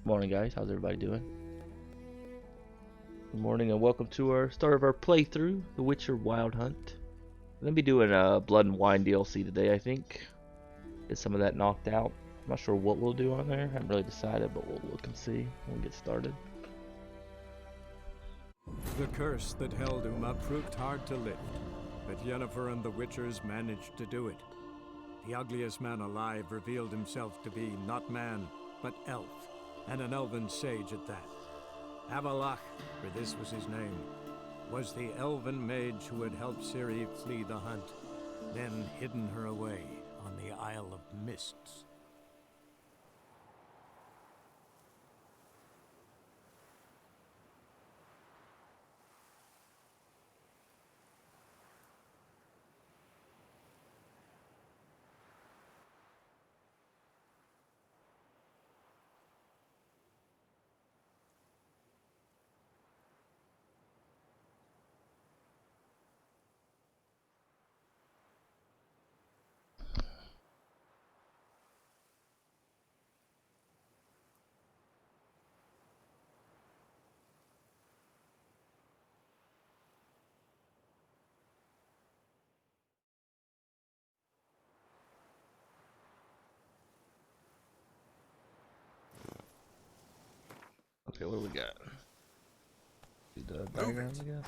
Morning, guys. How's everybody doing? Good morning, and welcome to our start of our playthrough, The Witcher Wild Hunt. I'm gonna be doing a Blood and Wine DLC today, I think. Get some of that knocked out. I'm not sure what we'll do on there. I haven't really decided, but we'll look and see when we get started. The curse that held Uma proved hard to lift, but Yennefer and the Witchers managed to do it. The ugliest man alive revealed himself to be not man, but elf, and an elven sage at that. Avalach, for this was his name, was the elven mage who had helped Ciri flee the hunt, then hidden her away on the Isle of Mists. Okay, what do we got? The Move diagrams, it. I guess.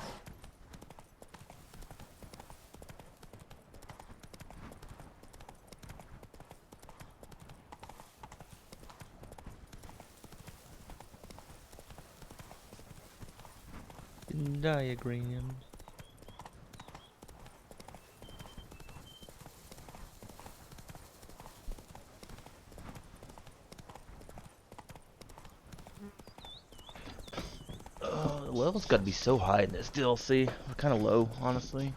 Diagrams. The levels gotta be so high in this DLC. We're kind of low, honestly.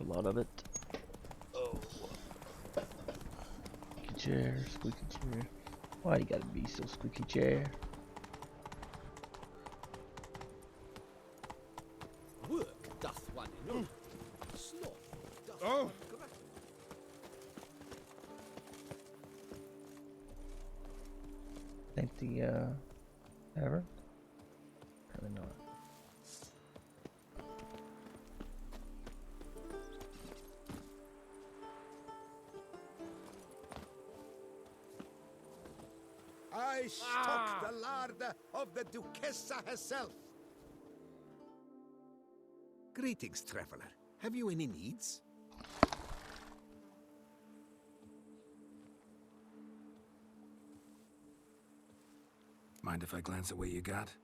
A lot of it. Oh. Squeaky chair, squeaky chair. Why you gotta be so squeaky chair? Work doth one know. Sloth doth Oh. one grant. Think the ever? Probably not. I stock the larder of the Duchessa herself. Greetings, traveler. Have you any needs? Mind if I glance at what you got?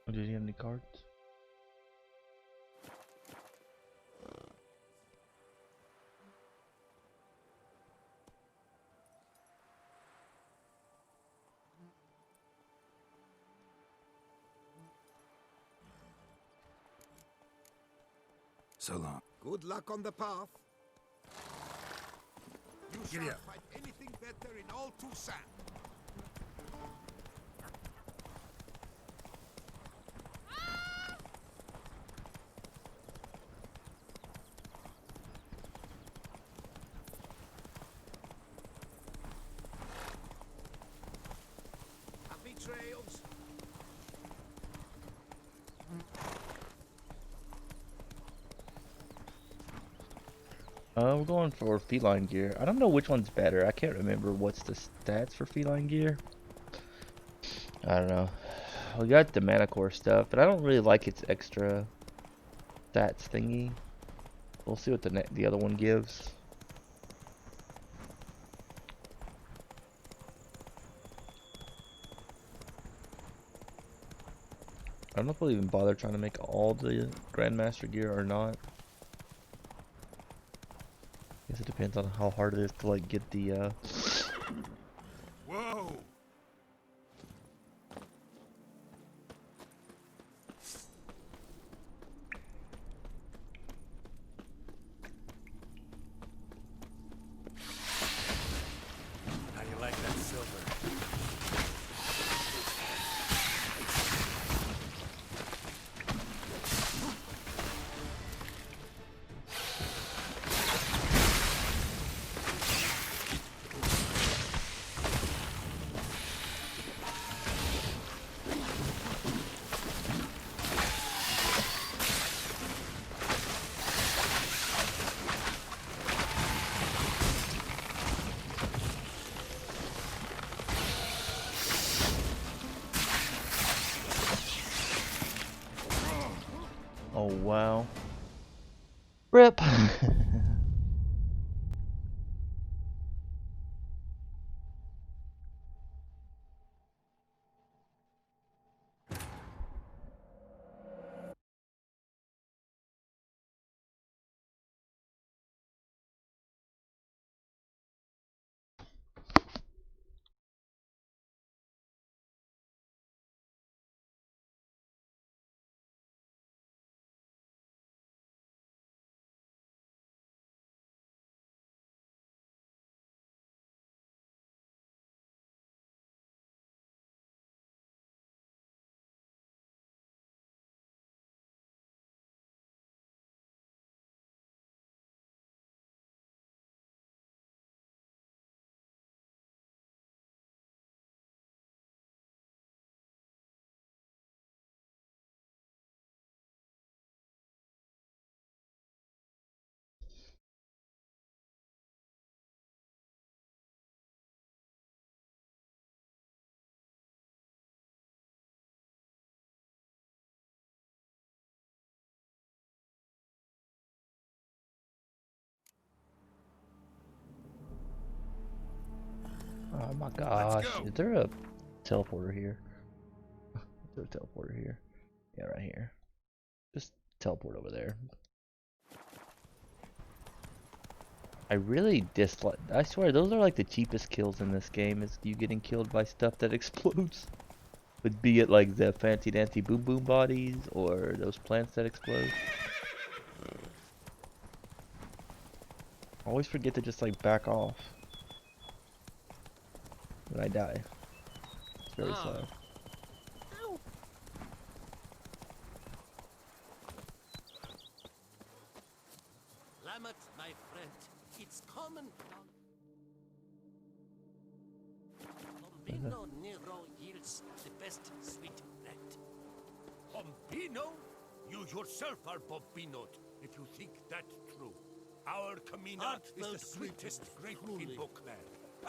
Oh, did you have any cards? So long. Good luck on the path. You Giddy shall up. find anything better in all Toussaint. Happy trails. We're going for feline gear. I don't know which one's better. I can't remember what's the stats for feline gear. I don't know. We got the Manicore stuff, but I don't really like its extra stats thingy. We'll see what the other one gives. I don't know if we'll even bother trying to make all the Grandmaster gear or not. I guess it depends on how hard it is to like get the Whoa! Wow. Rip. Oh my gosh. go. Is there a teleporter here? Is there a teleporter here? Yeah, right here. Just teleport over there. I really dislike. I swear, those are like the cheapest kills in this game. Is you getting killed by stuff that explodes? Would be it like the fancy dancy boom boom bodies or those plants that explode. I always forget to just like back off when I die. It's very sad. Lamet, my friend, it's common. Pombino Nero yields the best sweet bread. Pompino? You yourself are Pompino, if you think that's true. Our Camina Art is thou the sweetest grape truly? in Beauclair,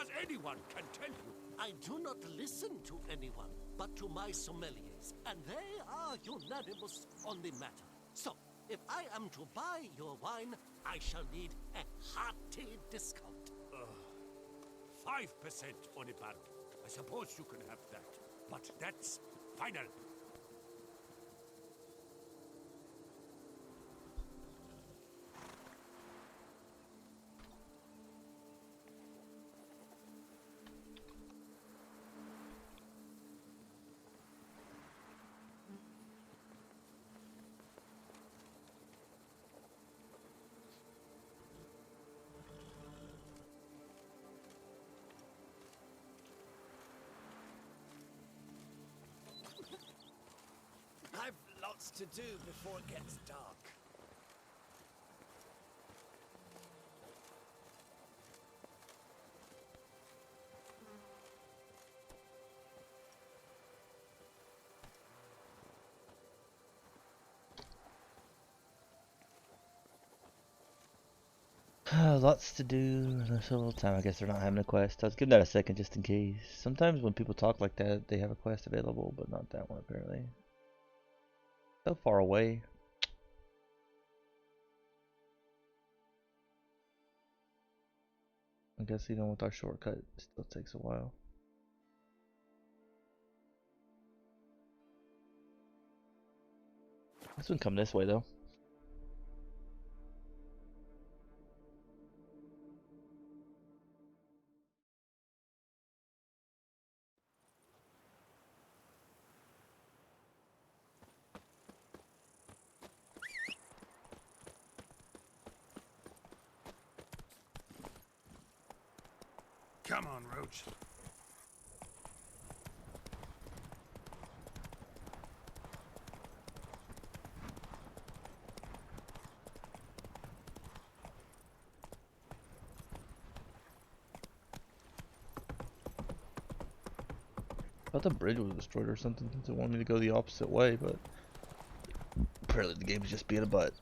as anyone can tell you. I do not listen to anyone, but to my sommeliers, and they are unanimous on the matter. So, if I am to buy your wine, I shall need a hearty discount. 5% on a bargain. I suppose you can have that, but that's final. I've lots to do before it gets dark. Lots to do. There's a little time. I guess they're not having a quest. I was giving that a second just in case. Sometimes when people talk like that, they have a quest available, but not that one apparently. So far away. I guess even with our shortcut, it still takes a while. This one come this way though. Come on, Roach. I thought the bridge was destroyed or something since it wanted me to go the opposite way, but apparently the game is just being a butt.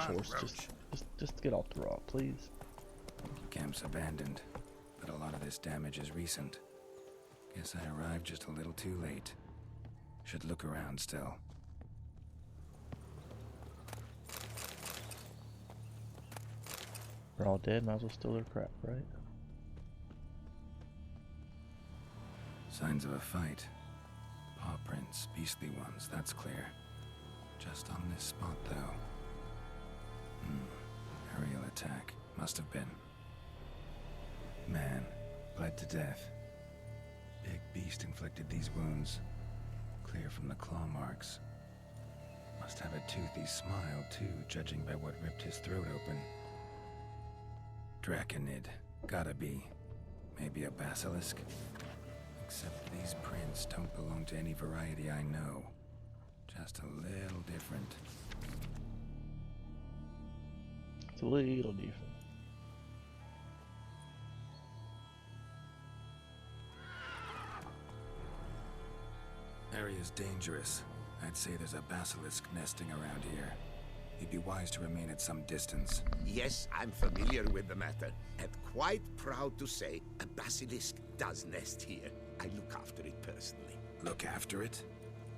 Run, horse. Roach. Just get off the rock, please. Camp's abandoned, but a lot of this damage is recent. Guess I arrived just a little too late. Should look around still. They're all dead, might as well steal their crap, right? Signs of a fight. Paw prints, beastly ones, that's clear. Just on this spot, though. Aerial attack. Must have been. Man, bled to death. Big beast inflicted these wounds. Clear from the claw marks. Must have a toothy smile, too, judging by what ripped his throat open. Draconid. Gotta be. Maybe a basilisk? Except these prints don't belong to any variety I know. Just a little different. It's a little different. Area's dangerous. I'd say there's a basilisk nesting around here. You'd be wise to remain at some distance. Yes, I'm familiar with the matter, and quite proud to say a basilisk does nest here. I look after it personally. Look after it?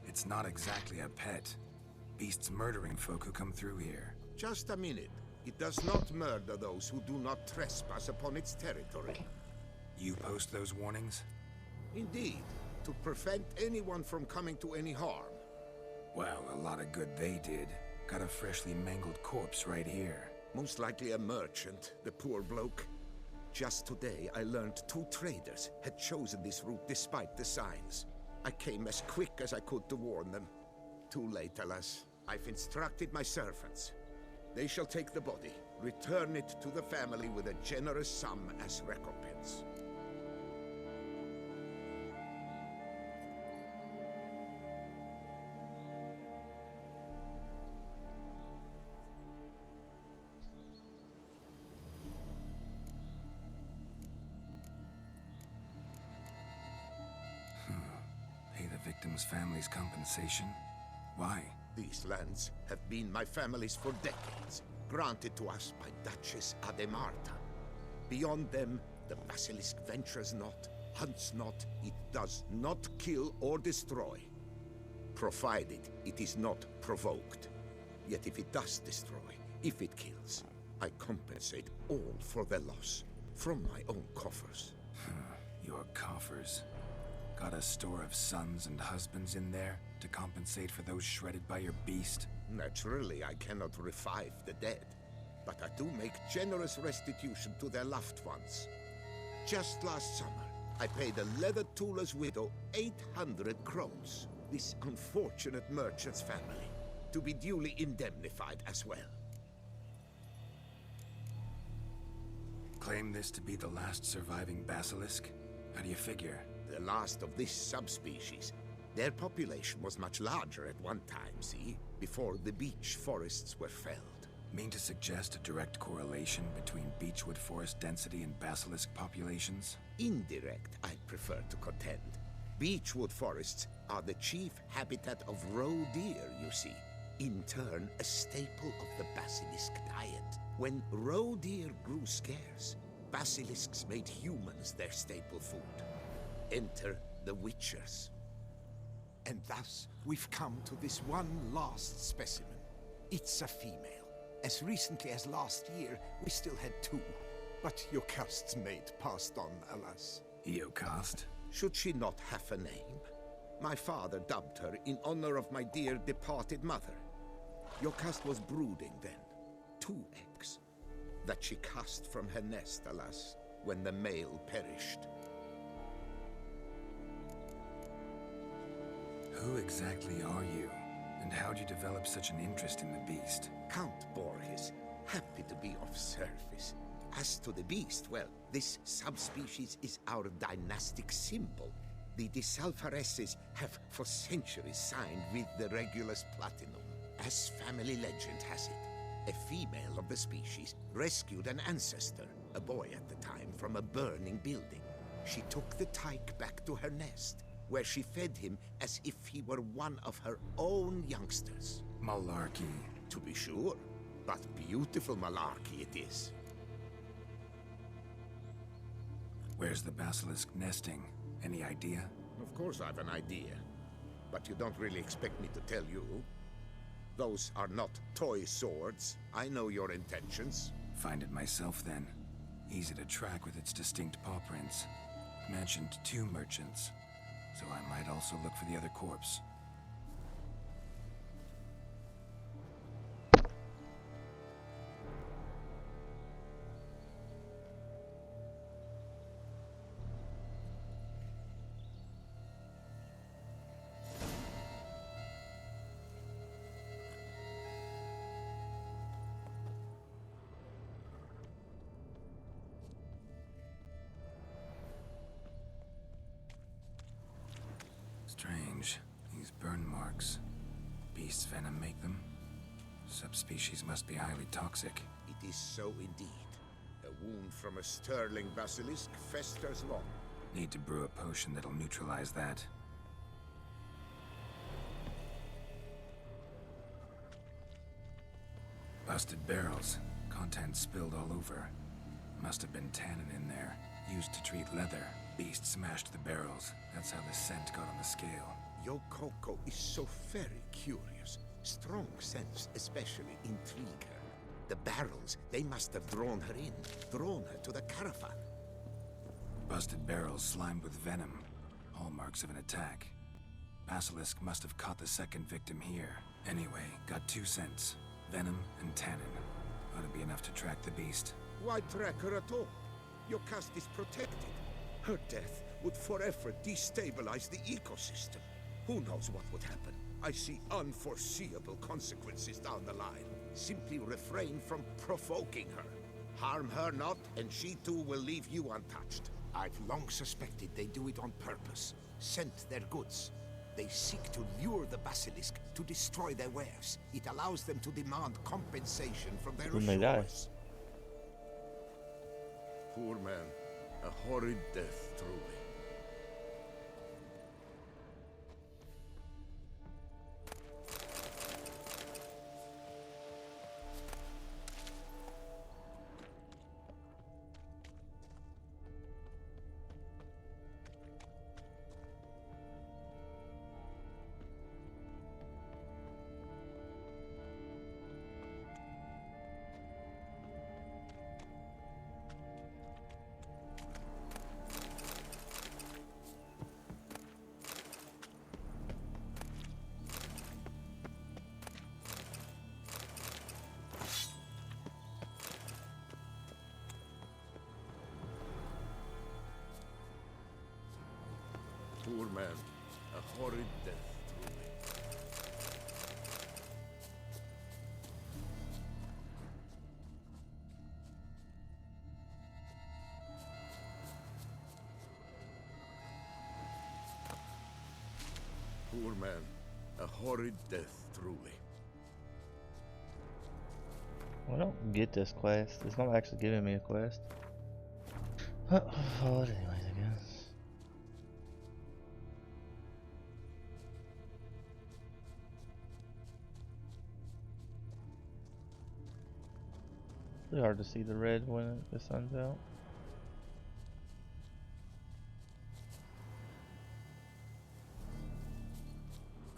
It's not exactly a pet. Beasts murdering folk who come through here. Just a minute. It does not murder those who do not trespass upon its territory. You post those warnings? Indeed, to prevent anyone from coming to any harm. Well, a lot of good they did. Got a freshly mangled corpse right here. Most likely a merchant, the poor bloke. Just today, I learned 2 traders had chosen this route despite the signs. I came as quick as I could to warn them. Too late, alas. I've instructed my servants. They shall take the body, return it to the family with a generous sum as recompense. Pay the victim's family's compensation? Why? These lands have been my family's for decades, granted to us by Duchess Ademarta. Beyond them, the basilisk ventures not, hunts not, it does not kill or destroy, provided it is not provoked. Yet if it does destroy, if it kills, I compensate all for their loss, from my own coffers. Your coffers. Got a store of sons and husbands in there to compensate for those shredded by your beast? Naturally, I cannot revive the dead, but I do make generous restitution to their loved ones. Just last summer, I paid a leather tooler's widow 800 crowns, this unfortunate merchant's family, to be duly indemnified as well. Claim this to be the last surviving basilisk? How do you figure? The last of this subspecies. Their population was much larger at one time, see? Before the beech forests were felled. Mean to suggest a direct correlation between beechwood forest density and basilisk populations? Indirect, I'd prefer to contend. Beechwood forests are the chief habitat of roe deer, you see. In turn, a staple of the basilisk diet. When roe deer grew scarce, basilisks made humans their staple food. Enter the Witchers. And thus, we've come to this one last specimen. It's a female. As recently as last year, we still had 2. But Jocast's mate passed on, alas. Jocast? Should she not have a name? My father dubbed her in honor of my dear departed mother. Jocast was brooding then. 2 eggs. That she cast from her nest, alas, when the male perished. Who exactly are you? And how'd you develop such an interest in the beast? Count Borges, happy to be of service. As to the beast, well, this subspecies is our dynastic symbol. The Desalfaresses have for centuries signed with the Regulus Platinum. As family legend has it, a female of the species rescued an ancestor, a boy at the time, from a burning building. She took the tyke back to her nest, where she fed him as if he were one of her own youngsters. Malarkey. To be sure, but beautiful malarkey it is. Where's the basilisk nesting? Any idea? Of course I've an idea, but you don't really expect me to tell you. Those are not toy swords. I know your intentions. Find it myself then. Easy to track with its distinct paw prints. Mentioned 2 merchants, so I might also look for the other corpse. Strange. These burn marks. Beast's venom make them? Subspecies must be highly toxic. It is so indeed. A wound from a sterling basilisk festers long. Need to brew a potion that'll neutralize that. Busted barrels. Contents spilled all over. Must have been tannin in there. Used to treat leather. Beast smashed the barrels. That's how the scent got on the scale. Yokoko is so very curious. Strong sense especially intrigue her. The barrels, they must have drawn her in. Drawn her to the caravan. Busted barrels slimed with venom. Hallmarks of an attack. Basilisk must have caught the second victim here. Anyway, got 2 scents. Venom and tannin. Ought to be enough to track the beast. Why track her at all? Your caste is protected. Her death would forever destabilize the ecosystem. Who knows what would happen? I see unforeseeable consequences down the line. Simply refrain from provoking her. Harm her not, and she too will leave you untouched. I've long suspected they do it on purpose. Scent their goods. They seek to lure the basilisk to destroy their wares. It allows them to demand compensation from their When they die. rescuers. Poor man. A horrid death, truly. Poor man. A horrid death, truly. Poor man. A horrid death, truly. I don't get this quest. It's not actually giving me a quest. Well, anyways, I guess. It's really hard to see the red when the sun's out.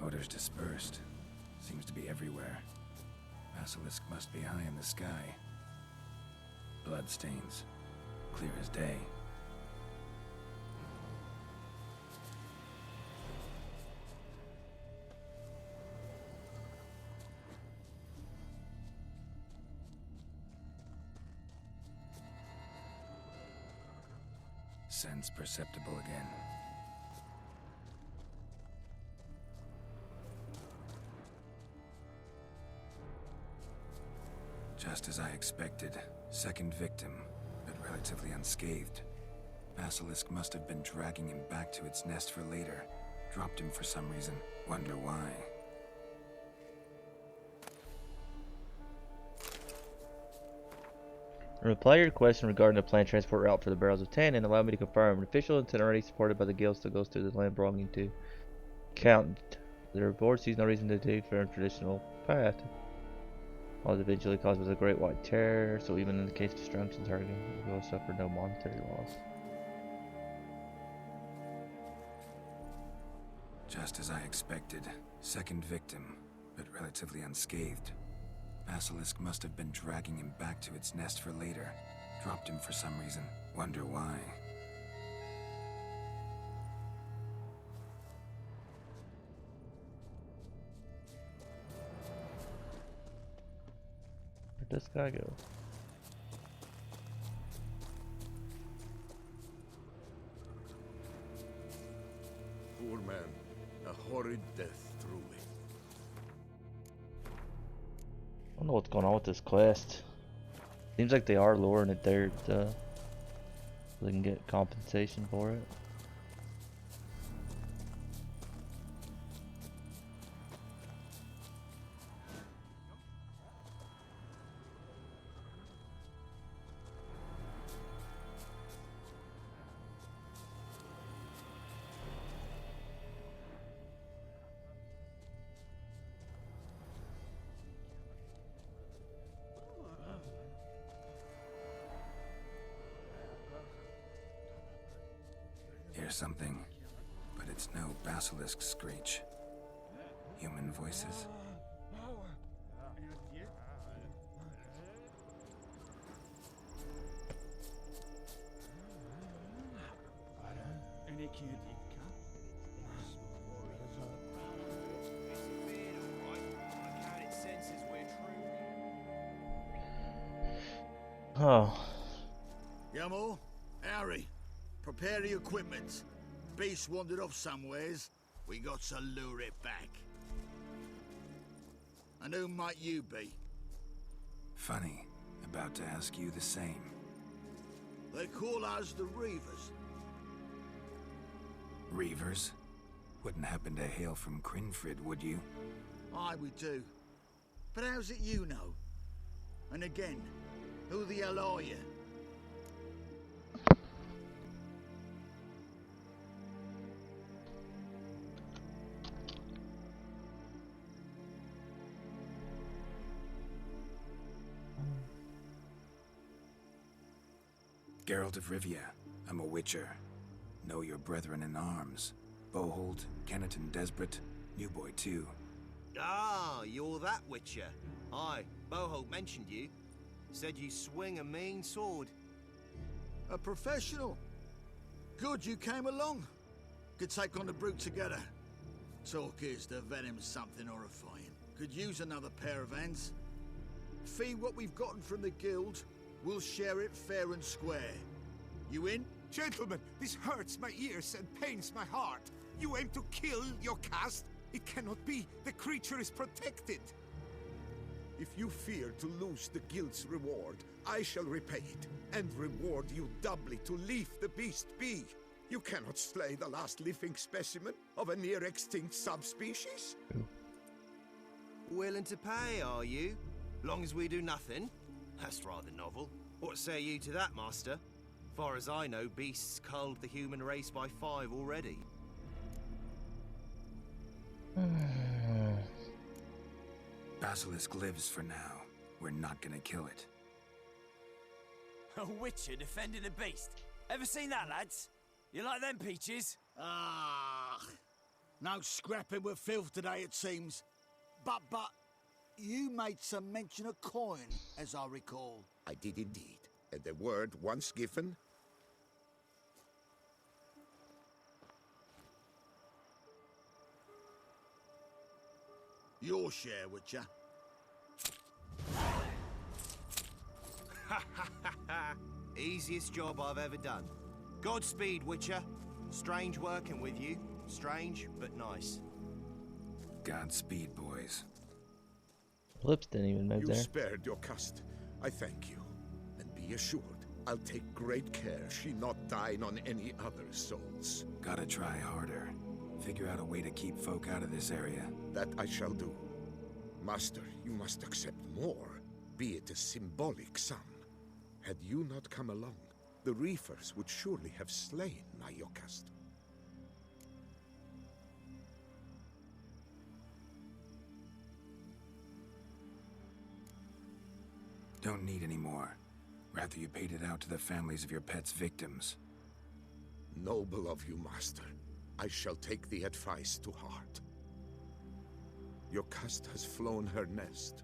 Odors dispersed. Seems to be everywhere. Basilisk must be high in the sky. Bloodstains. Clear as day. Sense perceptible again. Just as I expected. Second victim, but relatively unscathed. Basilisk must have been dragging him back to its nest for later. Dropped him for some reason. Wonder why. Reply to your question regarding the planned transport route for the barrels of tannin and allow me to confirm. An official itinerary supported by the guild still goes through the land belonging to Count. The report sees no reason to take for a traditional path. was eventually caused by the Great White Terror, so even in the case of destruction, target will suffer no monetary loss. Just as I expected. Second victim, but relatively unscathed. Basilisk must have been dragging him back to its nest for later. Dropped him for some reason. Wonder why. Where'd this guy go? Poor man. A horrid death truly. I don't know what's going on with this quest. Seems like they are lowering it there so they can get compensation for it. Hear something, but it's no basilisk screech. Human voices. Oh, Yamo, Harry, prepare the equipment. Beast wandered off somewheres. We got to lure it back. And who might you be? Funny. About to ask you the same. They call us the Reavers. Reavers? Wouldn't happen to hail from Crinfrid, would you? Aye, we do. But how's it you know? And again, who the hell are you? Geralt of Rivia. I'm a witcher. Know your brethren in arms. Bohold, Kenneton Desperate, New Boy too. Ah, you're that witcher. Aye, Boholt mentioned you. Said you swing a mean sword. A professional. Good you came along. Could take on the brute together. Talk is the venom's something horrifying. Could use another pair of hands. Fee what we've gotten from the guild. We'll share it fair and square. You in? Gentlemen, this hurts my ears and pains my heart. You aim to kill your caste? It cannot be. The creature is protected. If you fear to lose the guild's reward, I shall repay it, and reward you doubly to leave the beast be. You cannot slay the last living specimen of a near-extinct subspecies. Willing to pay, are you? Long as we do nothing? That's rather novel. What say you to that, master? Far as I know, beasts culled the human race by 5 already. Basilisk lives for now. We're not gonna kill it. A witcher defending a beast. Ever seen that, lads? You like them peaches? Ah, no scrapping with filth today, it seems. But, you made some mention of coin, as I recall. I did indeed, and the word once given... Your share, Witcher. Easiest job I've ever done. Godspeed, Witcher. Strange working with you. Strange, but nice. Godspeed, boys. Lips didn't even move You there. spared your cust. I thank you. And be assured, I'll take great care she not dine on any other souls. Gotta try harder. Figure out a way to keep folk out of this area. That I shall do. Master, you must accept more, be it a symbolic sum. Had you not come along, the Reefers would surely have slain Nayokast. Don't need any more. Rather you paid it out to the families of your pet's victims. Noble of you, Master. I shall take the advice to heart. Your cast has flown her nest.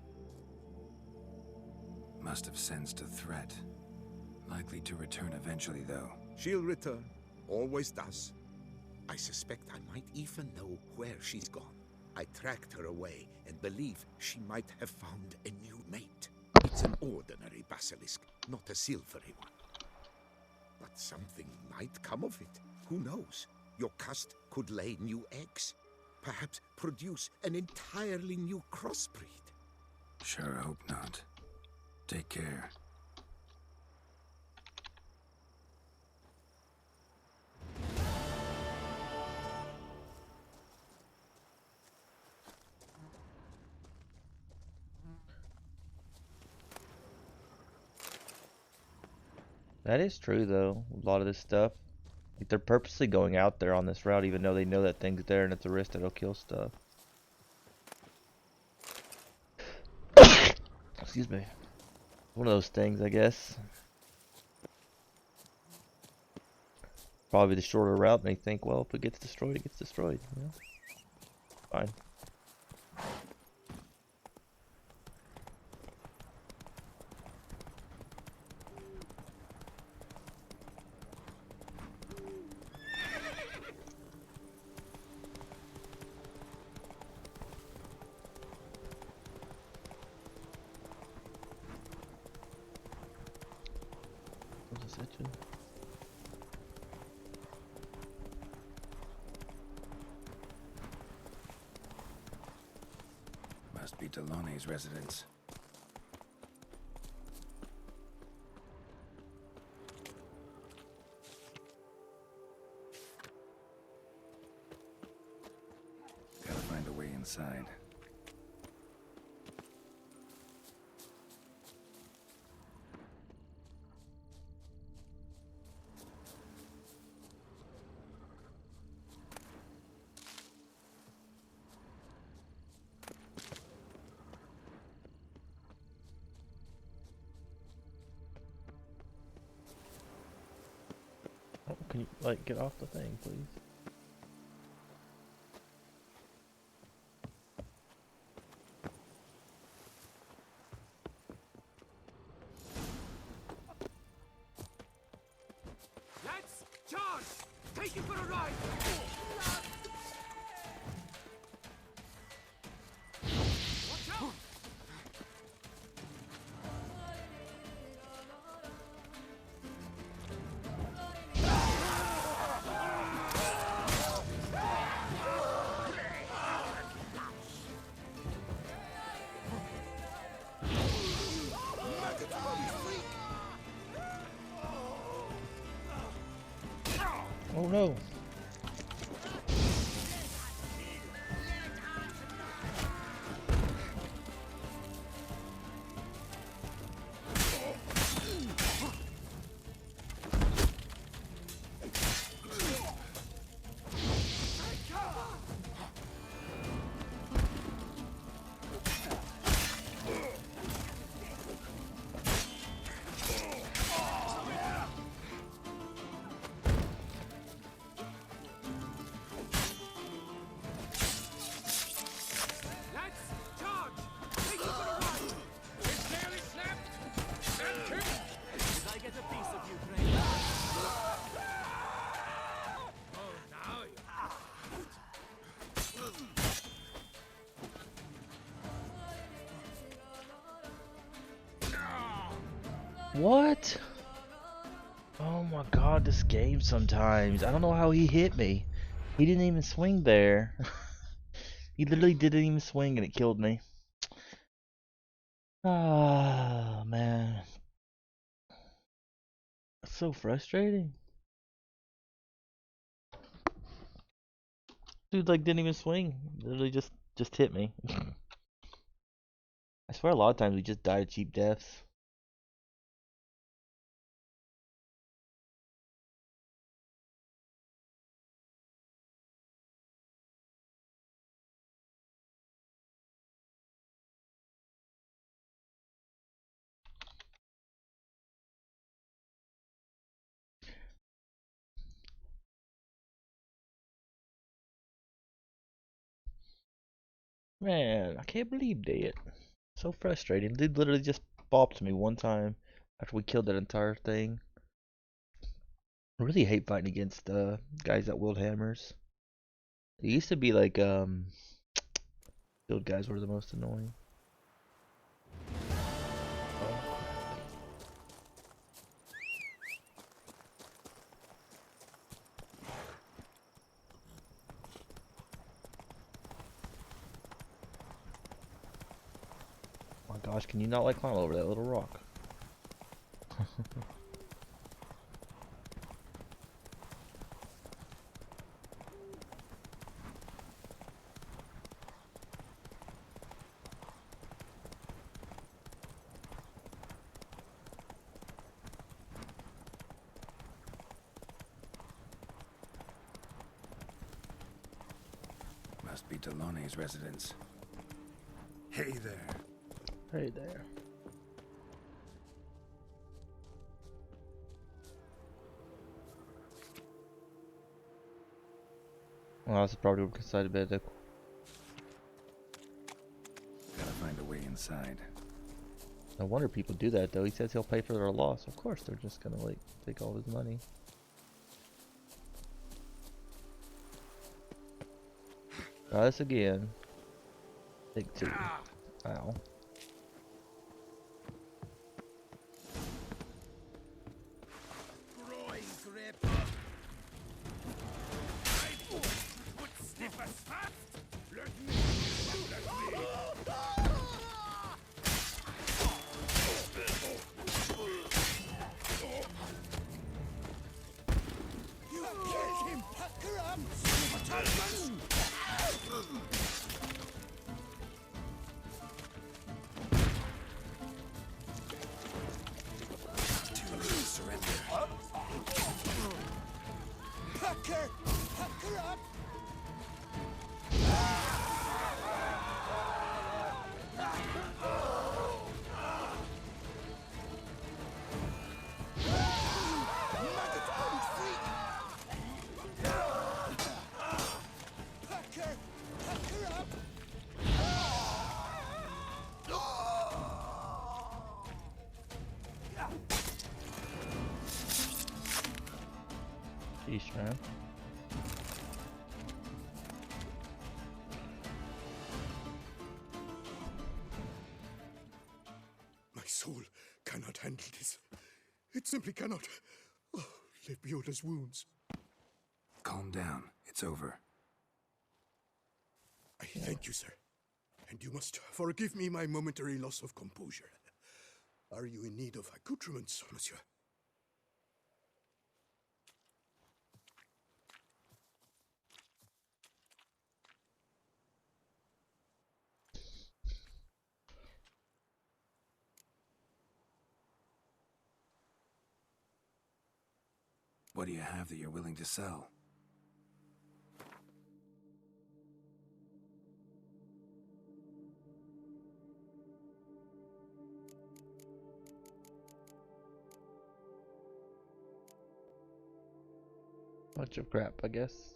Must have sensed a threat. Likely to return eventually, though. She'll return. Always does. I suspect I might even know where she's gone. I tracked her away and believe she might have found a new mate. It's an ordinary basilisk, not a silvery one. But something might come of it. Who knows? Your cast could lay new eggs. Perhaps produce an entirely new crossbreed. Sure hope not. Take care. That is true, though. A lot of this stuff. Like, they're purposely going out there on this route, even though they know that thing's there and it's a risk that it'll kill stuff. Excuse me. One of those things, I guess. Probably the shorter route, and they think, well, if it gets destroyed, it gets destroyed. You know? Fine. Must be Delaune's residence. Gotta find a way inside. Oh, can you, like, get off the thing, please? Lads, charge! Take it for a ride! Watch out! Oh no! Lads, charge! Take it for a ride! It's nearly snapped! And did I get a piece of you, Grey? Oh, now What? Oh my god, this game sometimes. I don't know how he hit me. He didn't even swing there. He literally didn't even swing and it killed me. Ah, man. That's so frustrating. Dude, like, didn't even swing. Literally just hit me. I swear a lot of times we just die to cheap deaths. Man, I can't believe that. So frustrating. Dude literally just bopped me one time after we killed that entire thing. I really hate fighting against guys that wield hammers. It used to be like shield guys were the most annoying. Oh my gosh, can you not like climb over that little rock? Must be Delonne's residence. Hey there. Hey there. Well, that's probably where we can decide a bit. Gotta find a way inside. No wonder people do that though. He says he'll pay for their loss. Of course they're just gonna like take all his money. Try this again. Take 2. Ow. Groin grip. Would sniff us fast. Let me. You killed him. Pucker up. Sheesh, man. My soul cannot handle this. It simply cannot. Oh, Lepiot's wounds. Calm down. It's over. I thank you, sir. And you must forgive me my momentary loss of composure. Are you in need of accoutrements, monsieur? What do you have that you're willing to sell? Bunch of crap, I guess.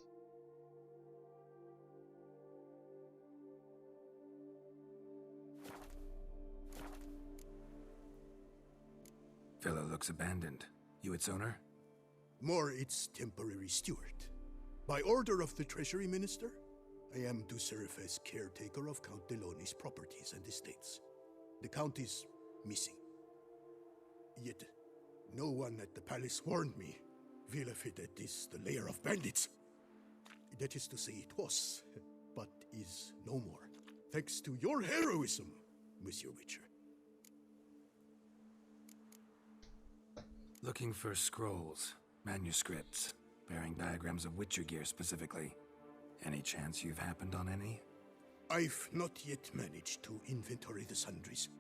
Villa looks abandoned. You its owner? More its temporary steward. By order of the Treasury Minister, I am to serve as caretaker of Count Delonne's properties and estates. The Count is missing. Yet, no one at the palace warned me. Villefranche is the lair of bandits. That is to say, it was, but is no more. Thanks to your heroism, Monsieur Witcher. Looking for scrolls, manuscripts, bearing diagrams of Witcher gear specifically. Any chance you've happened on any? I've not yet managed to inventory the sundries.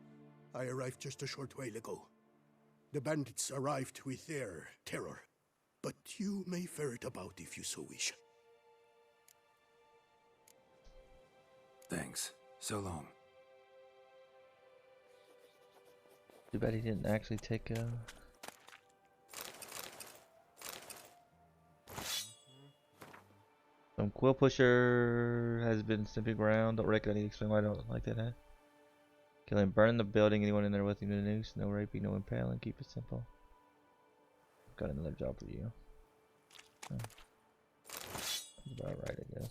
I arrived just a short while ago. The bandits arrived with their terror, but you may ferret about if you so wish. Thanks. So long. Too bad he didn't actually take some Quill Pusher has been sniffing around. Don't reckon I need to explain why I don't like that, huh? Kill him, burn the building, anyone in there with him in a noose. No raping, no impaling, keep it simple. Got another job for you. Oh. That's about right, I guess.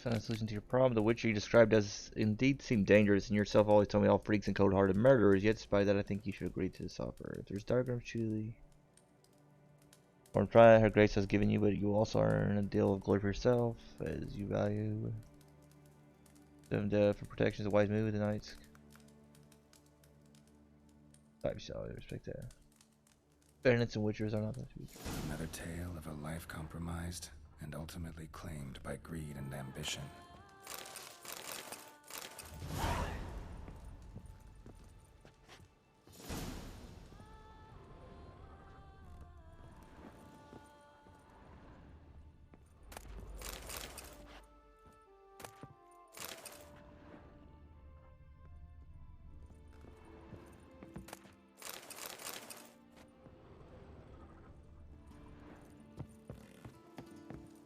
Found a solution to your problem. The Witcher you described does indeed seem dangerous, and yourself always told me all freaks and cold-hearted murderers. Yet, despite that, I think you should agree to this offer. If there's diagram, truly. Or try her grace has given you, but you also earn a deal of glory for yourself, as you value them for protection is a wise move. The knights. I shall respect that. Bandits and Witchers are not that to be. Another tale of a life compromised and ultimately claimed by greed and ambition.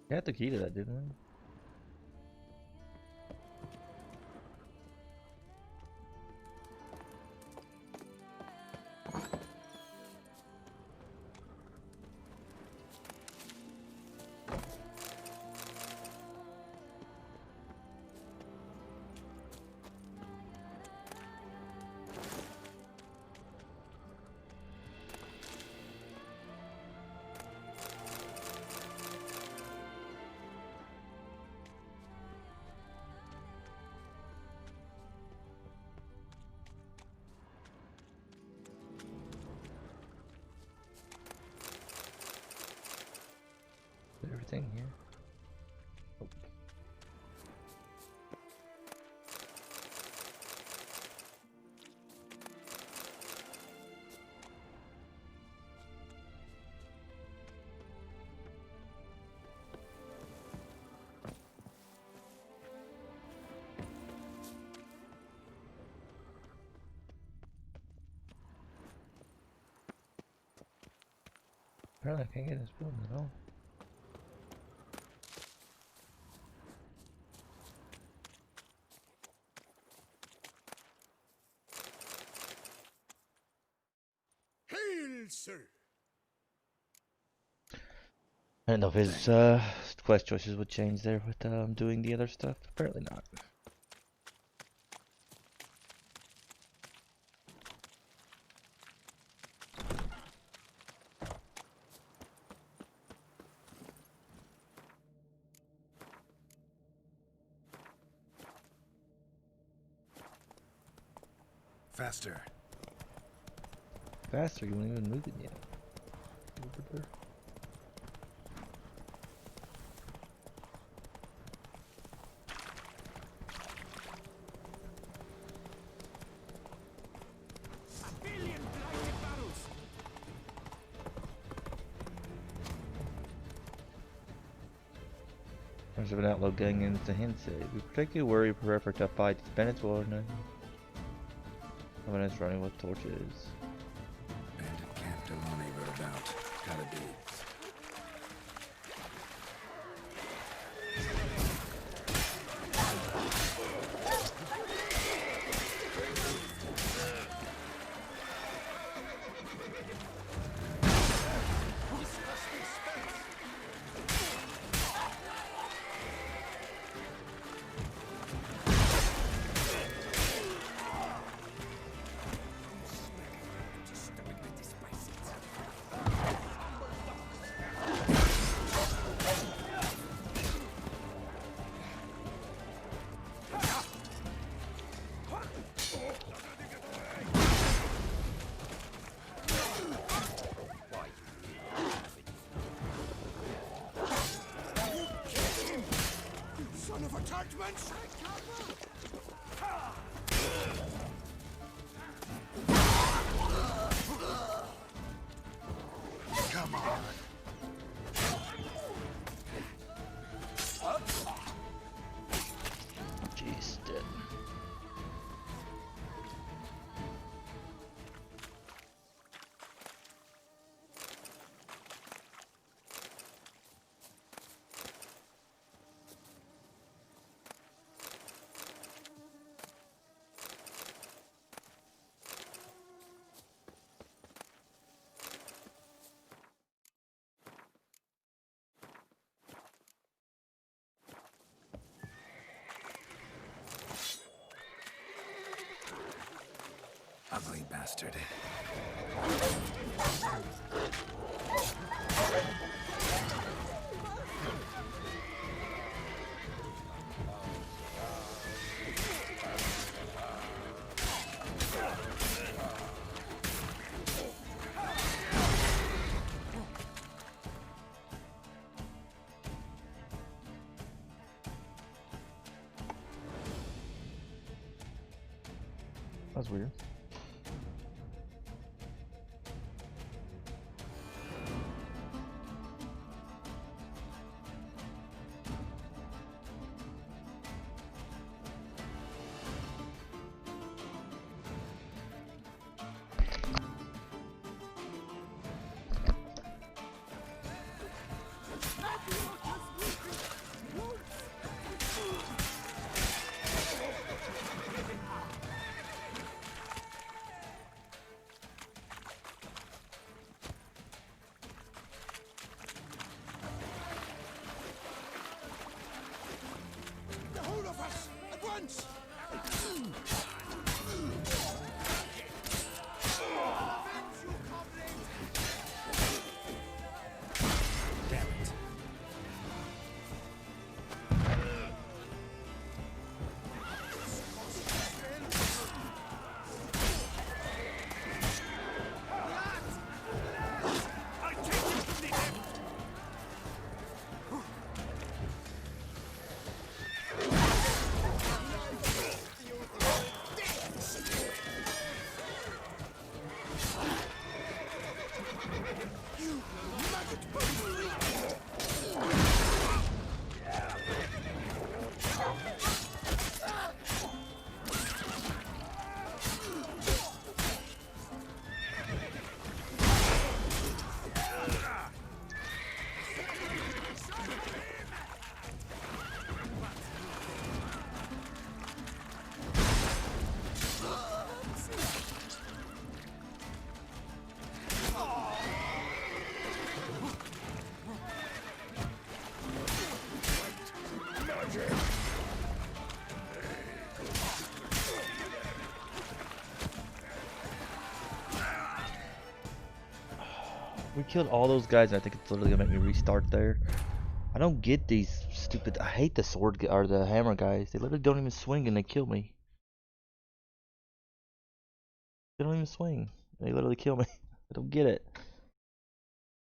We had the key to that, didn't we? Everything here. Oh. Apparently I can't get this building at all. Sir. I don't know if his quest choices would change there with doing the other stuff. Apparently not. Faster. Faster, you won't even move it yet. A billion blighted barrels. There's an outlaw gang in the hint say. We particularly worry for effort to fight these bandits war no. Someone is running with torches. Bandit Camp Deloni wrote about. Gotta be. Come on. Jeez, dead. Ugly bastard. That's weird. The whole of us at once! Damn it. We killed all those guys, and I think it's literally gonna make me restart there. I don't get these stupid. I hate the sword or the hammer guys. They literally don't even swing, and they kill me. They don't even swing. They literally kill me. I don't get it.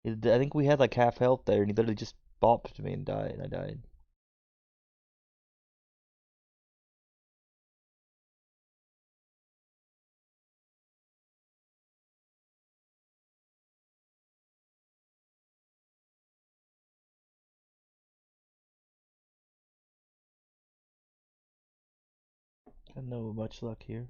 I think we had like half health there, and he literally just bopped me and died. And I died. I know much luck here.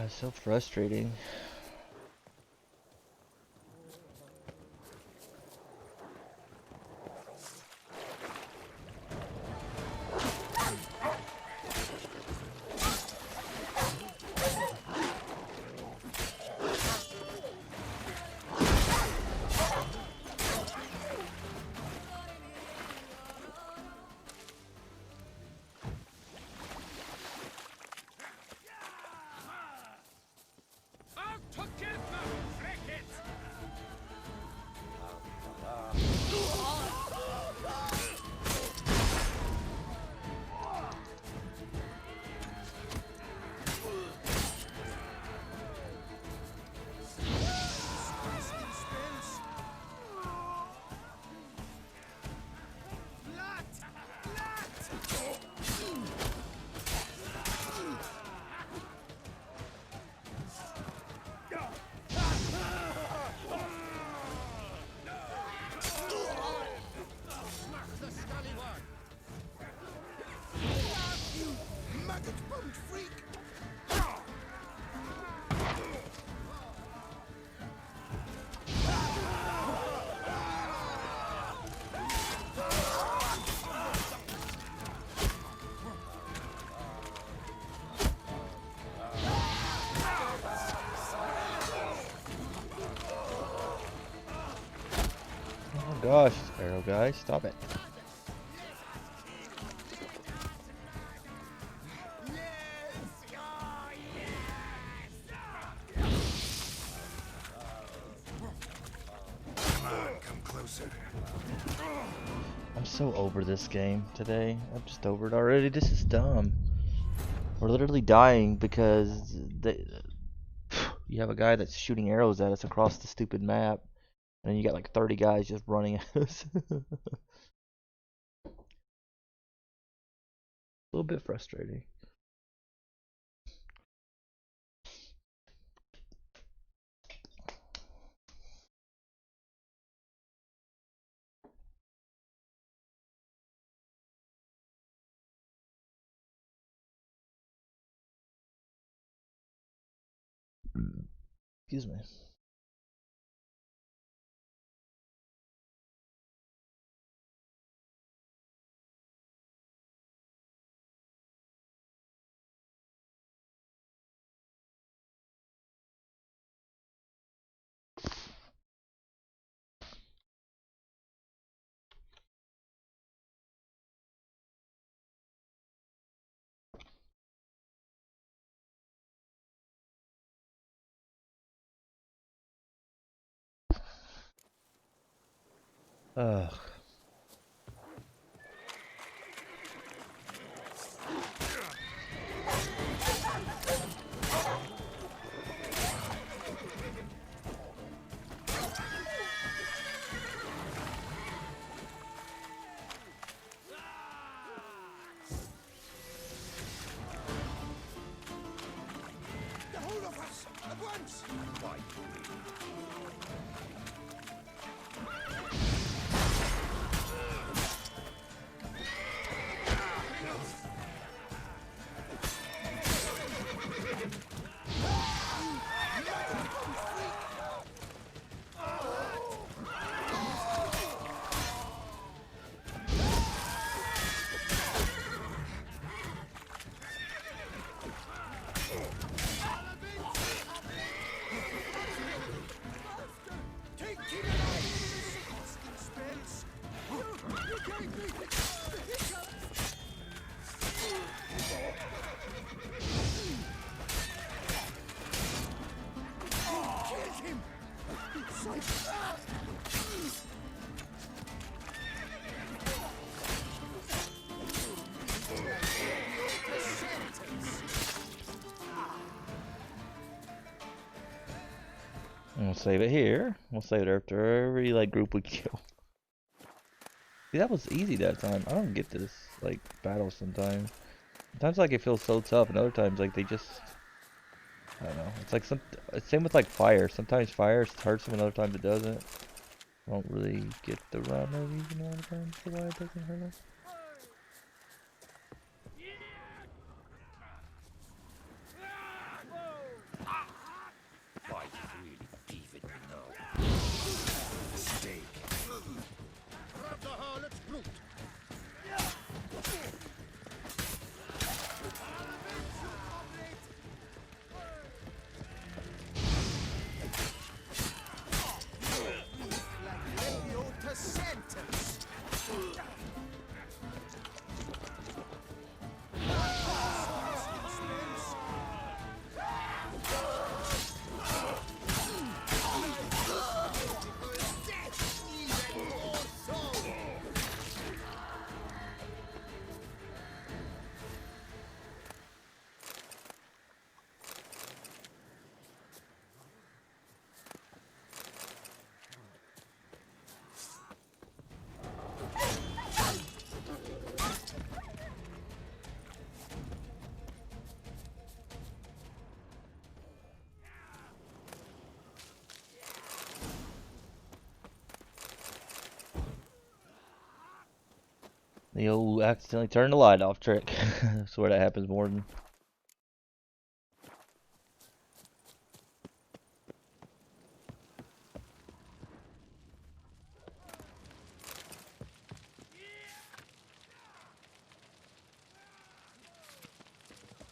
So frustrating. maggot-bummed freak! Oh gosh, arrow guy, stop it. I'm so over this game today. I'm just over it already. This is dumb. We're literally dying because you have a guy that's shooting arrows at us across the stupid map, and then you got like 30 guys just running at us. A little bit frustrating. Excuse me. Ugh. The whole of us! At once! We'll save it here. We'll save it after every like group we kill. See, that was easy that time. I don't get this like battle sometimes. Sometimes like it feels so tough, and other times like they just, I don't know. It's like same with like fire. Sometimes fire hurts them, and other times it doesn't. I don't really get the rhyme or reason a lot of times for why it doesn't hurt us. The old accidentally turn the light off trick. I swear that happens more than.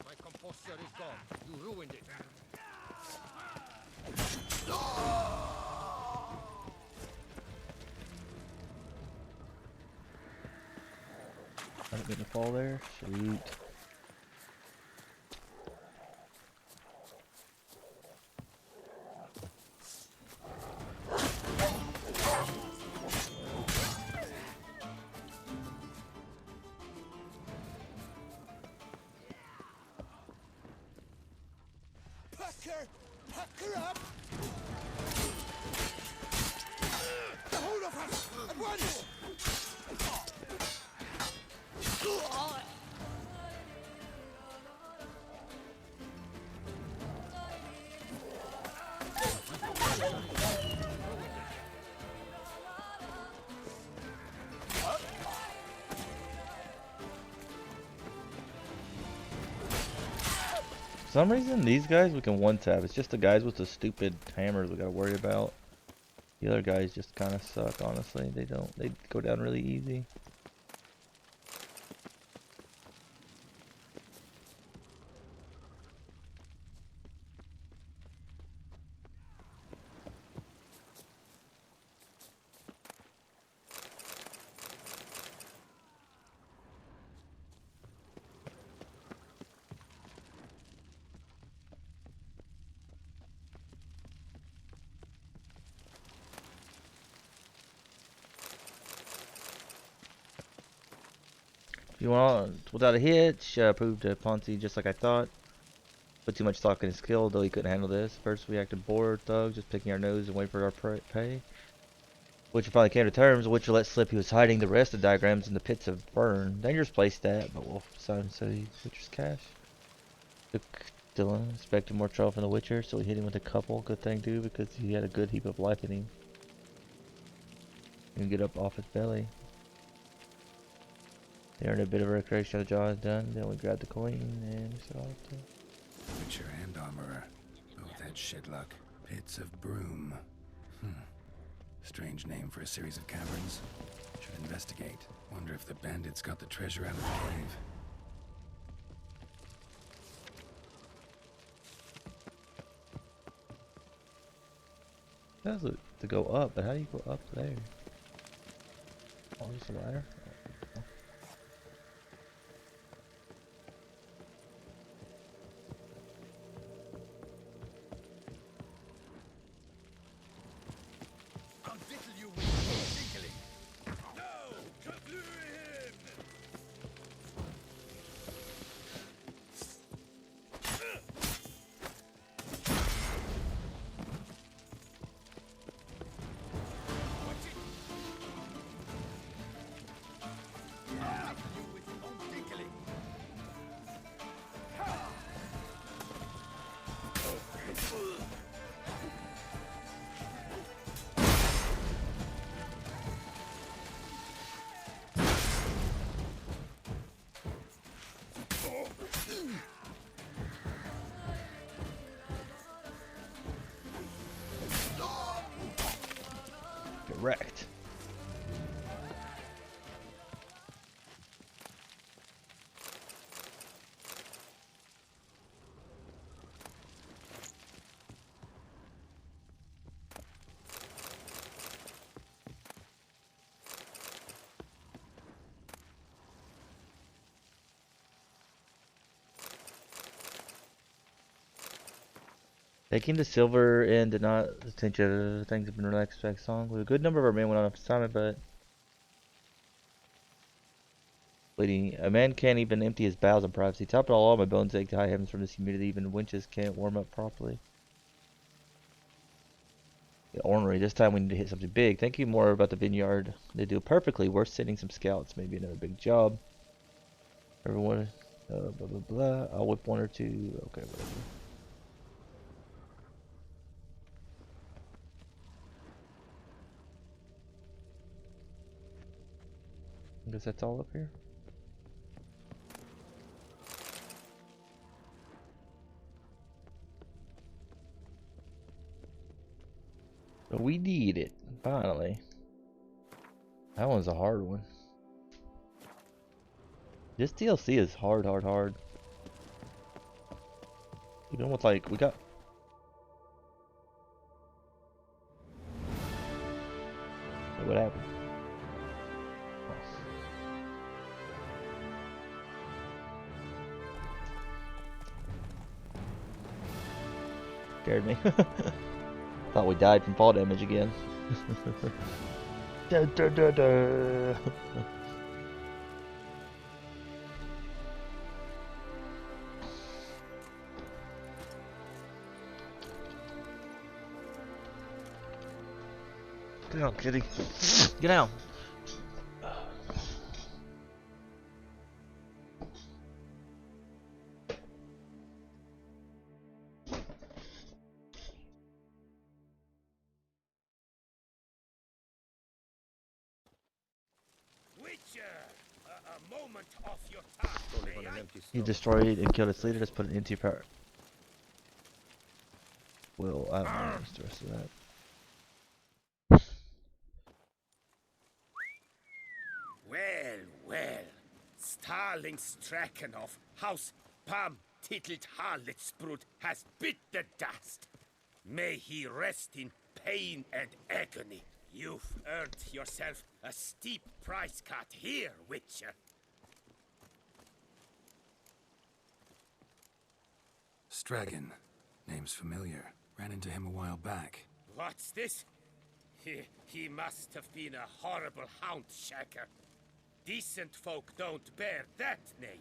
My composter is gone. You ruined it. I didn't mean to fall there. Shoot. Pack her up! The whole of us! At once! For some reason, these guys we can one-tap. It's just the guys with the stupid hammers we gotta worry about. The other guys just kind of suck, honestly. They go down really easy. If you want, without a hitch, proved to Ponzi just like I thought. Put too much stock in his skill, though he couldn't handle this. First we acted bored, thugs, just picking our nose and waiting for our pay. Witcher finally came to terms. Witcher let slip he was hiding the rest of the diagrams in the pits of burn. Dangerous place that, but Wolf decided to save Witcher's cash. Took Dylan, expected more trouble from the Witcher, so he hit him with a couple. Good thing too, because he had a good heap of life in him. He can get up off his belly. They earned a bit of a recreation of the job done. Then we grabbed the coin and we set off to. Witcher and armorer both had shit luck. Pits of Broom. Strange name for a series of caverns. Should investigate. Wonder if the bandits got the treasure out of the cave. That's to go up, but how do you go up there? Oh, there's a ladder. Wrecked. Taking the silver and did not attention things have been relaxed back song. With a good number of our men went on up assignment, but bleeding. A man can't even empty his bowels in privacy. Top it all, my bones ache to high heavens from this humidity. Even winches can't warm up properly. The ornery. This time we need to hit something big. Thank you more about the vineyard. They do perfectly. We're sending some scouts. Maybe another big job. Everyone, blah blah blah. I'll whip one or two. Okay, whatever. I guess that's all up here. But we need it, finally. That one's a hard one. This DLC is hard. Even with like, we got... What happened? Scared me. Thought we died from fall damage again. Da, da, da, da. Get down, kitty. Get down. A moment off your task. You destroyed and killed its leader. Just put it into your power. Well, I don't know what's the rest of that. Well. Starling Strakenov, House Pam Titelt Harlitsbrut has bit the dust. May he rest in pain and agony. You've earned yourself a steep price cut here, Witcher. Stragon. Name's familiar. Ran into him a while back. What's this? He must have been a horrible hound shaker. Decent folk don't bear that name.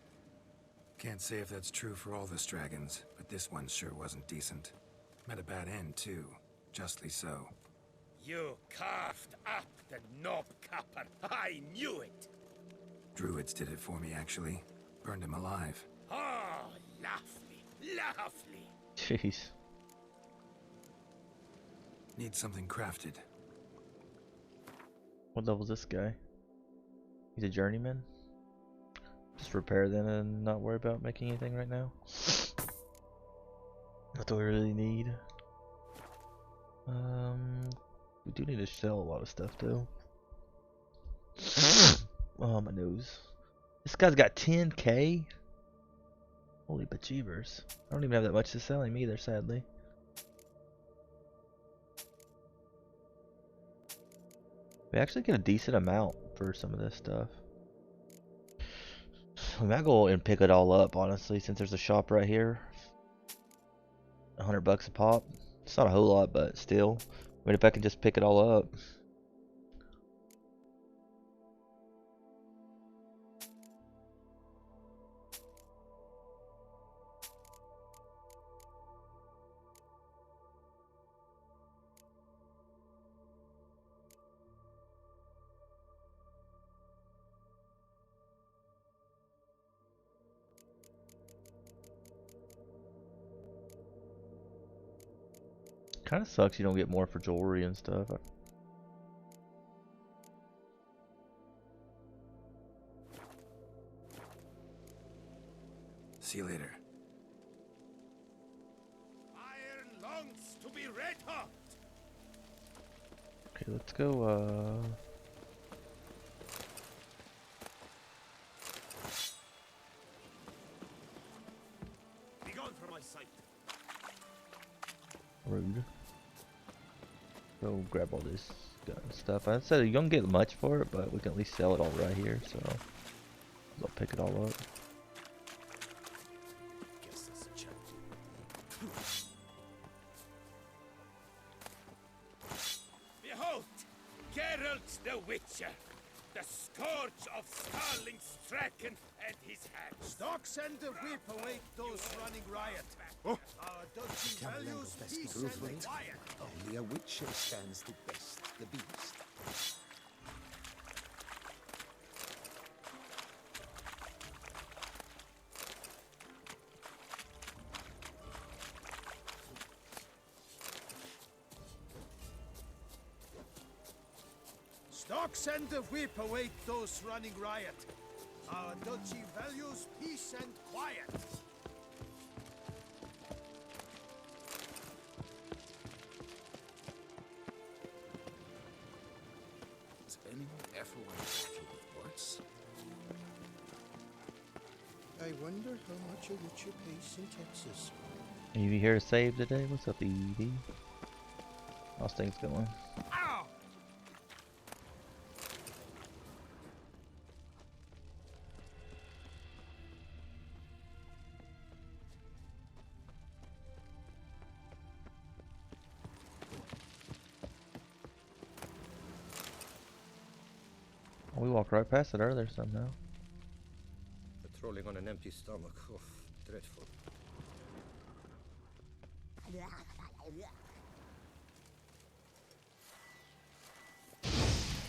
Can't say if that's true for all the Stragons, but this one sure wasn't decent. Met a bad end, too. Justly so. You carved up the knobcapper. I knew it. Druids did it for me, actually. Burned him alive. Oh, lovely. Jeez. Need something crafted. What level's this guy? He's a journeyman? Just repair then and not worry about making anything right now. That's what we really need. We do need to sell a lot of stuff though. Oh, my nose. This guy's got 10k? Holy bejeebers. I don't even have that much to sell him either, sadly. We actually get a decent amount for some of this stuff. We might go and pick it all up, honestly, since there's a shop right here. $100 a pop. It's not a whole lot, but still. I mean, if I can just pick it all up. Kind of sucks you don't get more for jewelry and stuff. See you later. Iron longs to be red hot. Okay, let's go, Be gone from my sight. Rude. Go grab all this gun stuff. I said you don't get much for it, but we can at least sell it all right here, so I'll pick it all up. Guess that's a chance. Behold, Geralt the Witcher, the scourge of Starling Straken and his hand. Stocks and the whip await those running riot. Oh. Our dusty values peace and quiet. Only a witcher stands to best the beast. Dogs and the whip await those running riot. Our duchy values peace and quiet. Has anyone ever went through with words? I wonder how much a witcher pays in Texas. Evie here to save today? What's up, Evie? How's things going? Ow! We walked right past it earlier somehow. Patrolling on an empty stomach. Oh, dreadful.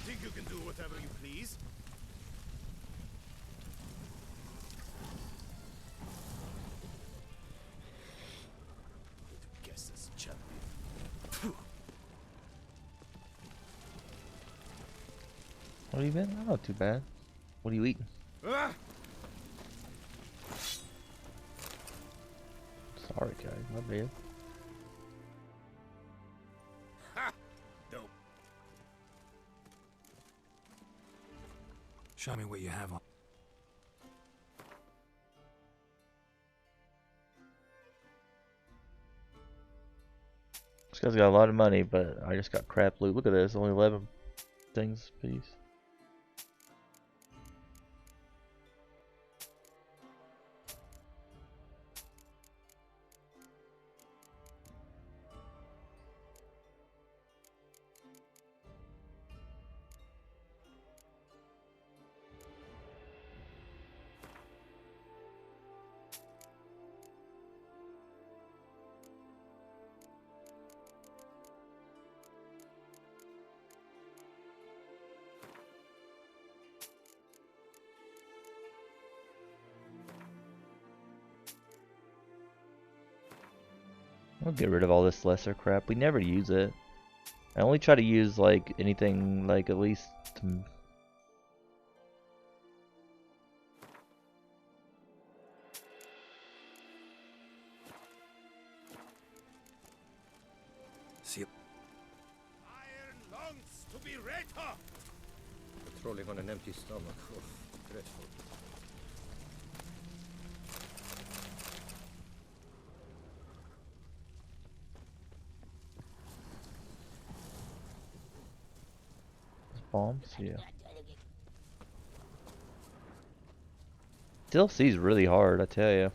Think you can do whatever you please? Guess as champion. What have you been? Not too bad. What are you eating? Ah! Sorry, guys. My bad. Ha! Dope. Show me what you have on. This guy's got a lot of money, but I just got crap loot. Look at this. Only 11 things a piece. I'll get rid of all this lesser crap. We never use it. I only try to use like anything like at least See. Iron longs to be red hot. Patrolling on an empty stomach. Oh, dreadful. bombs. Yeah. DLC's really hard, I tell you.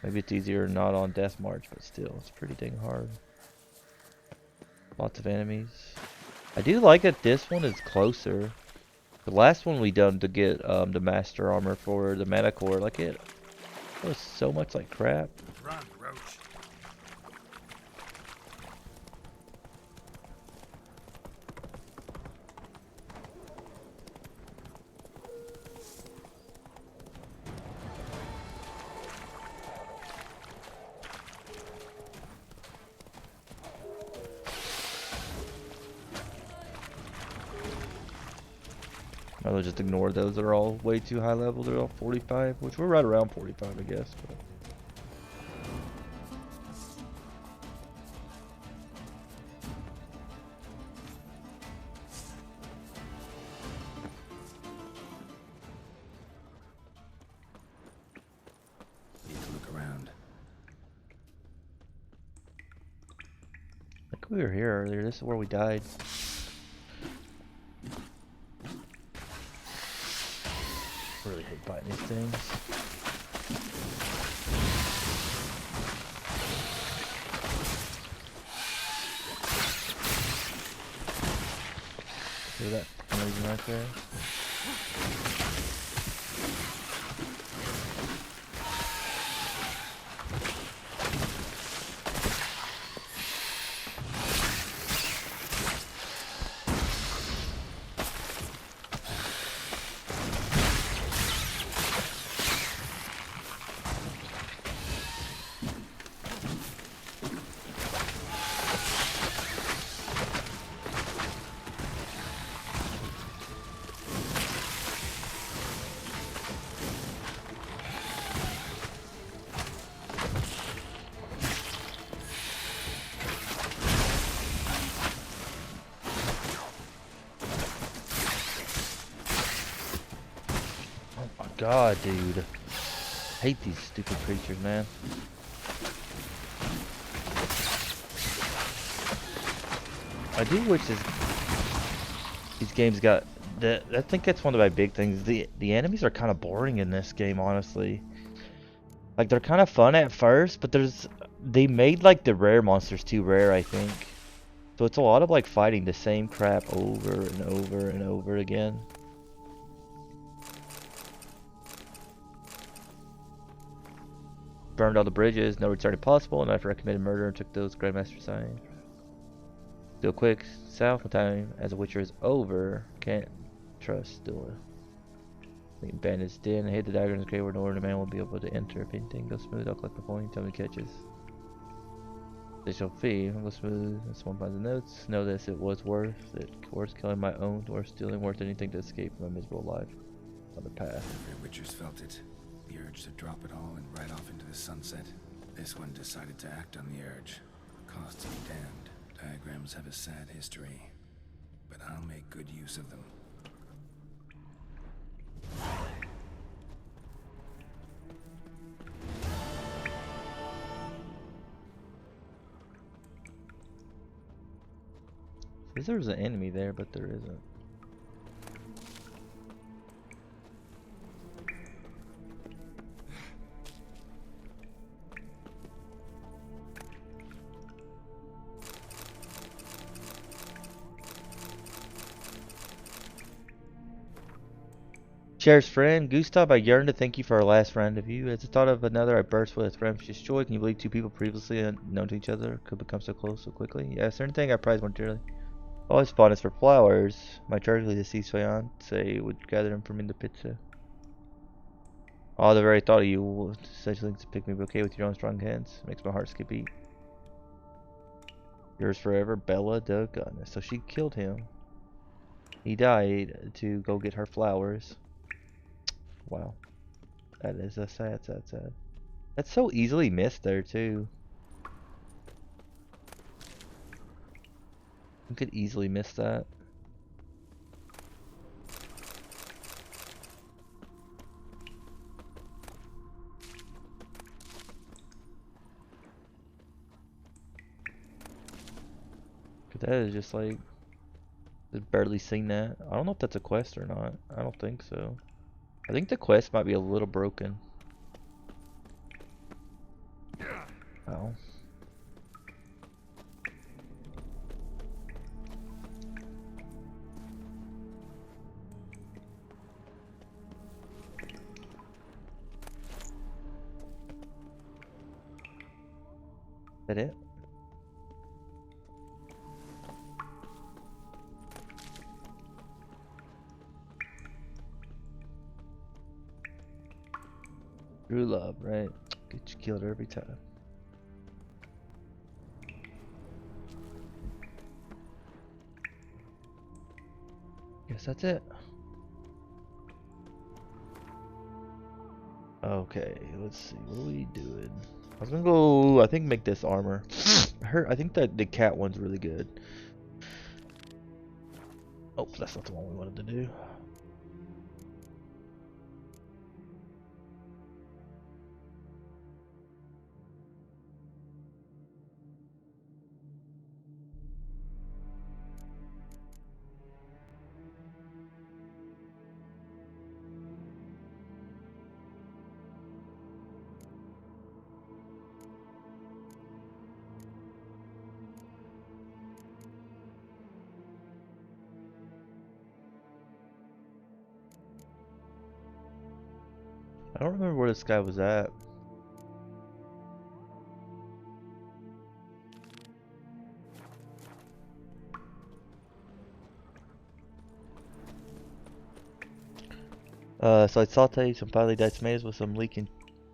Maybe it's easier not on Death March, but still, it's pretty dang hard. Lots of enemies. I do like that this one is closer. The last one we done to get the master armor for the mana core, like it was so much like crap. Run, Roach. I will just ignore those that are all way too high level. They're all 45, which we're right around 45, I guess. But. Need to look around. I think we were here earlier. This is where we died. Really hate fighting these things. See that amazing right there? God, dude. Hate these stupid creatures, man. I do wish these games got I think that's one of my big things. The enemies are kind of boring in this game, honestly. Like they're kind of fun at first, but they made like the rare monsters too rare, I think. So it's a lot of like fighting the same crap over and over and over again. Burned all the bridges, no return possible, and after I committed murder and took those Grandmaster signs. Still quick, south of time, as the Witcher is over, can't trust still. The bandits den, hit the dagger in the grave where no ordinary man will be able to enter. If anything goes smooth, I'll collect the point, tell me catches. Additional fee, I'll go smooth, and someone finds the notes. Know this, it was worth it. Worth killing my own, or stealing, worth anything to escape from a miserable life. On the path. Every Witcher's felt it. The urge to drop it all and ride off into the sunset. This one decided to act on the urge. Cost to be damned. Diagrams have a sad history, but I'll make good use of them. Says there's an enemy there, but there isn't. Sheriff's friend, Gustav, I yearn to thank you for our last rendezvous. As the thought of another, I burst with rambunctious joy. Can you believe two people previously unknown to each other could become so close so quickly? Yeah, certain thing I prize more dearly. Always fondness for flowers. My tragically deceased fiance would gather them for me in the pizza. Oh, the very thought of you will essentially pick me bouquet with your own strong hands. Makes my heart skip beat. Yours forever, Bella Duggan. So she killed him. He died to go get her flowers. Wow. That is a sad. That's so easily missed there, too. You could easily miss that. But that is just like... I've barely seen that. I don't know if that's a quest or not. I don't think so. I think the quest might be a little broken. Oh. Is that it? True love, right? Get you killed every time. Guess that's it. Okay, let's see. What are we doing? I was gonna go. I think make this armor. I think that the cat one's really good. Oh, that's not the one we wanted to do. I don't remember where this guy was at. So I sauteed some finely diced tomatoes with some leeking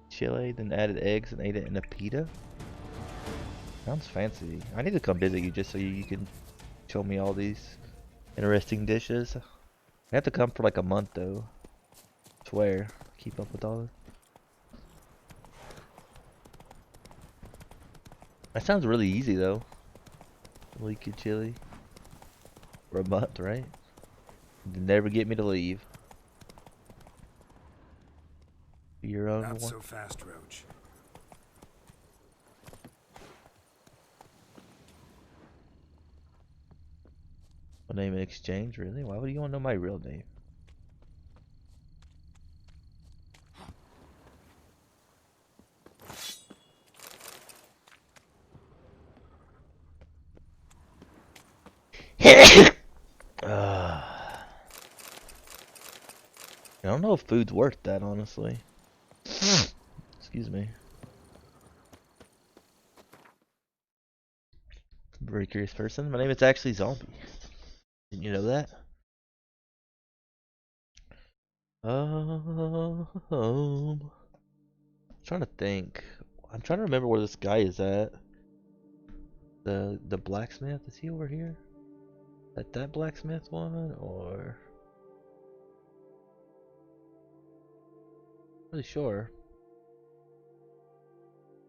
chili, then added eggs and ate it in a pita. Sounds fancy. I need to come visit you just so you can show me all these interesting dishes. I have to come for like a month though. I swear. Keep up with all this. That sounds really easy though. Leaky chili. For a month, right? They never get me to leave. your own Not one? so fast, Roach. A name in exchange, really? Why would you want to know my real name? I don't know if food's worth that, honestly. Excuse me. Very curious person. My name is actually Zombie. Didn't you know that? Trying to think. I'm trying to remember where this guy is at. The blacksmith, is he over here? That blacksmith one, or not really sure.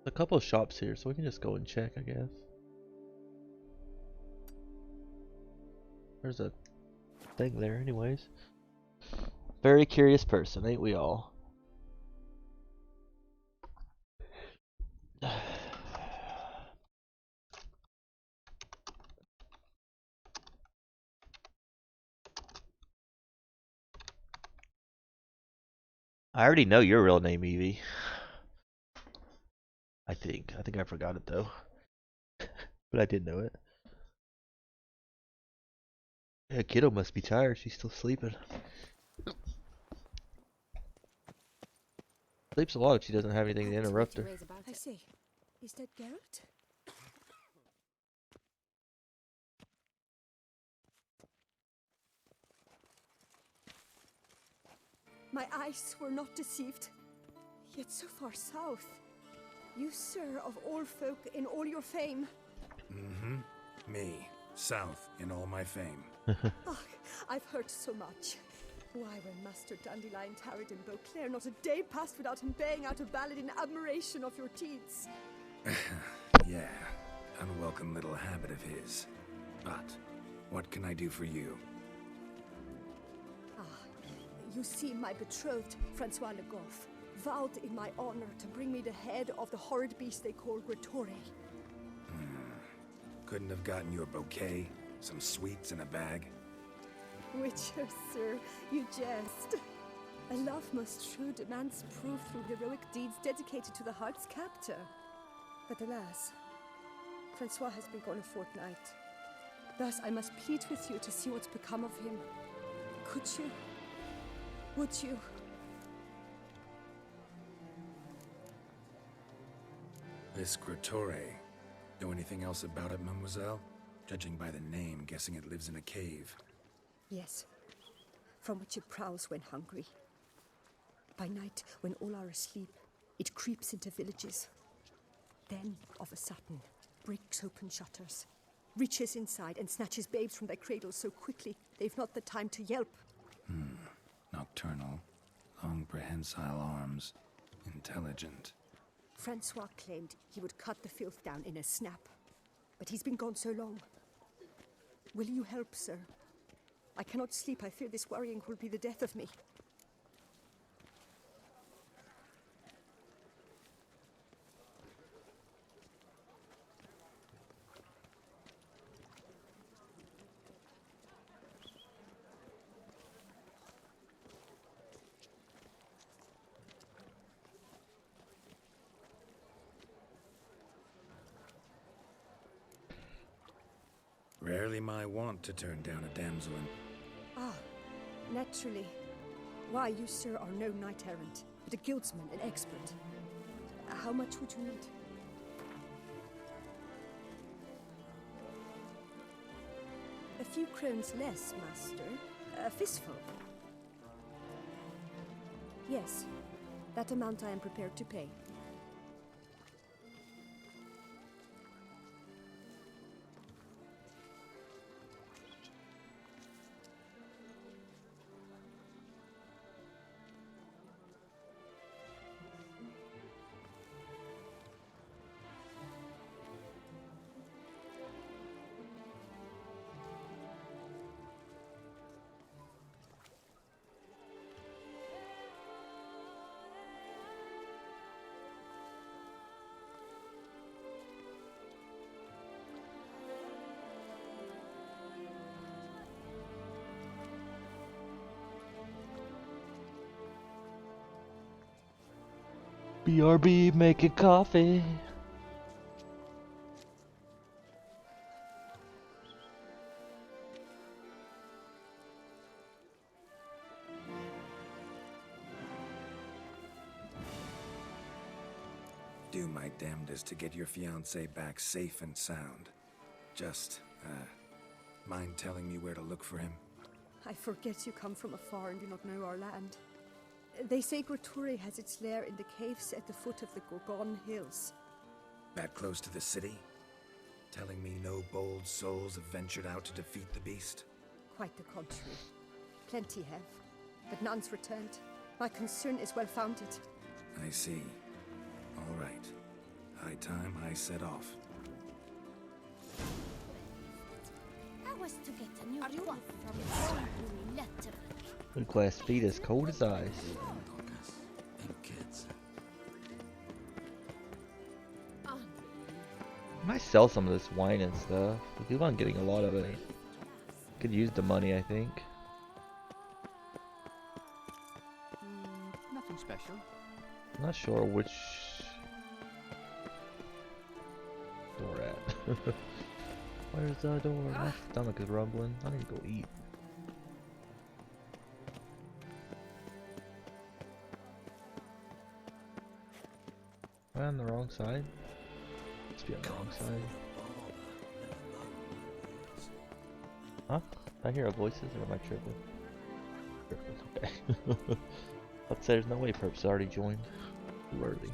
There's a couple of shops here, so we can just go and check, I guess. There's a thing there, anyways. Very curious person, ain't we all? I already know your real name, Evie. I think I forgot it though. But I did know it. Yeah, kiddo must be tired. She's still sleeping. Sleeps a lot if she doesn't have anything to interrupt her. I see. Is that Geralt? My eyes were not deceived, yet so far south. You, sir, of all folk in all your fame. Mm-hmm. Me, south in all my fame. Oh, I've heard so much. Why, when Master Dandelion tarried in Beauclair, not a day passed without him baying out a ballad in admiration of your deeds. Yeah, unwelcome little habit of his. But what can I do for you? You see, my betrothed, Francois Le Goff, vowed in my honor to bring me the head of the horrid beast they call Grittore. Couldn't have gotten you a bouquet, some sweets in a bag? Witcher, sir, you jest. A love most true demands proof through heroic deeds dedicated to the heart's captor. But alas, Francois has been gone a fortnight. Thus I must plead with you to see what's become of him. Could you? Would you? This Grittore. Know anything else about it, mademoiselle? Judging by the name, guessing it lives in a cave. Yes, from which it prowls when hungry. By night, when all are asleep, it creeps into villages. Then, of a sudden, breaks open shutters, reaches inside and snatches babes from their cradles so quickly they've not the time to yelp. Nocturnal, long prehensile arms, intelligent. Francois claimed he would cut the filth down in a snap, but he's been gone so long. Will you help, sir? I cannot sleep. I fear this worrying will be the death of me. Rarely my wont to turn down a damsel in... Ah, naturally. Why, you, sir, are no knight-errant, but a guildsman, an expert. How much would you need? A few crowns less, master. A fistful. Yes, that amount I am prepared to pay. BRB making coffee. Do my damnedest to get your fiancé back safe and sound. Just, mind telling me where to look for him? I forget you come from afar and do not know our land. They say Groturi has its lair in the caves at the foot of the Gorgon Hills. That close to the city? Telling me no bold souls have ventured out to defeat the beast? Quite the contrary. Plenty have, but none's returned. My concern is well founded. I see. All right. High time I set off. I was to get a new cloth from Louis Letter. Good class feet as cold as ice. I might sell some of this wine and stuff. I keep on getting a lot of it. Could use the money, I think. Nothing special. I'm not sure which door at. Where's the door? My stomach is rumbling. I need to go eat. Am I on the wrong side? Let's be on the wrong side. Huh? Did I hear voices or am I tripping? Okay. Let's say there's no way Perp's already joined. Too early.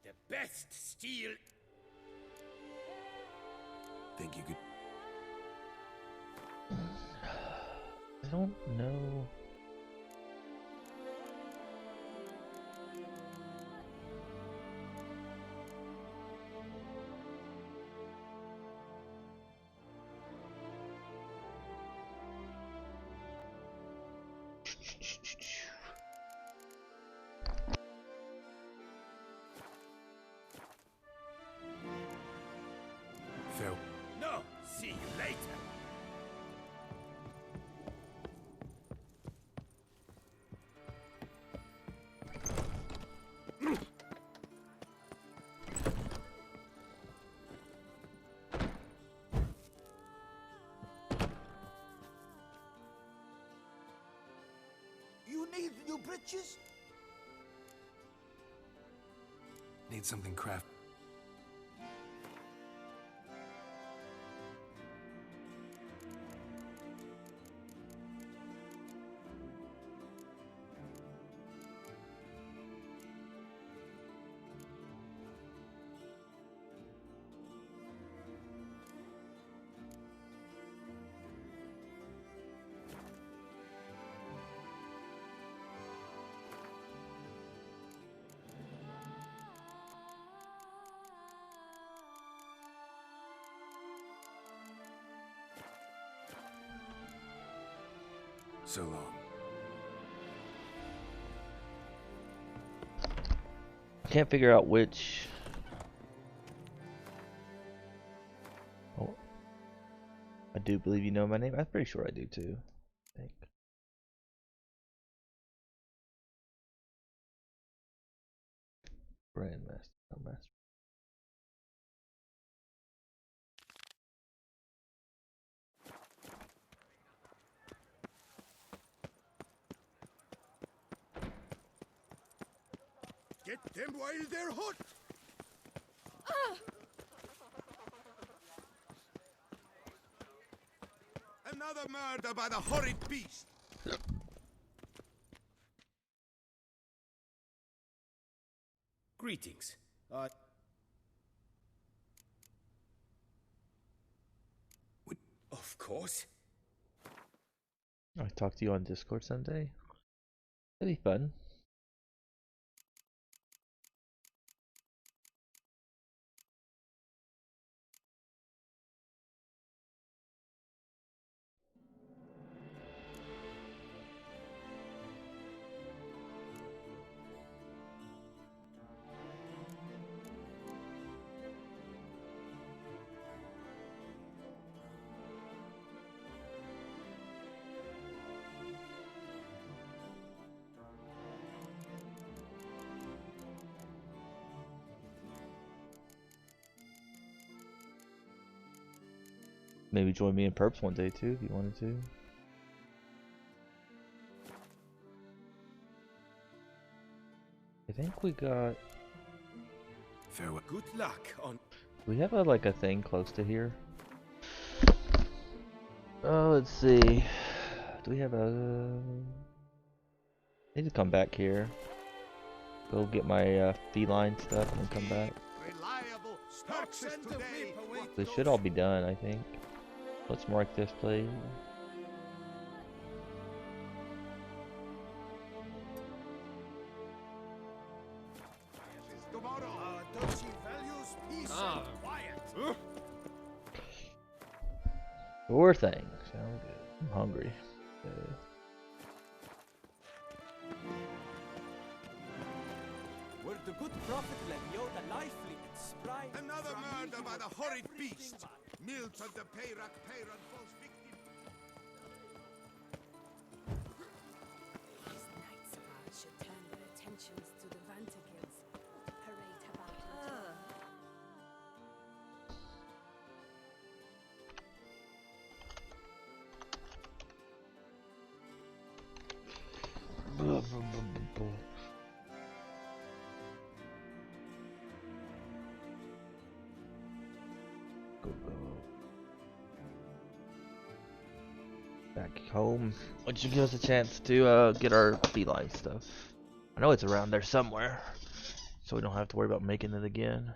The best steel. Think you could... I don't know. Phil. No, see you later. You need new britches? Need something craft... So long. I can't figure out which. Oh, I do believe you know my name. I'm pretty sure I do too. I think. Grandmaster, no master. Get them while they're hot! Another murder by the horrid beast! Greetings. Of course. I'll talk to you on Discord someday. That'd be fun. Maybe join me in Perps one day too if you wanted to. I think we got. Farewell. Good luck on. We have a, like a thing close to here. Oh, let's see. Do we have a? I need to come back here. Go get my feline stuff and then come back. Reliable purchase today. They should all be done, I think. Let's mark this place. Sure thing. Sound good. I'm hungry. Were the good prophet Legioda lively and spry? Another murder by the horrid beast. Milt of the Peyrak Peyran falls victim. These knights of ours should turn their attentions to the Vantakils, not parade about it. Back home. Would you give us a chance to get our feline stuff? I know it's around there somewhere, so we don't have to worry about making it again.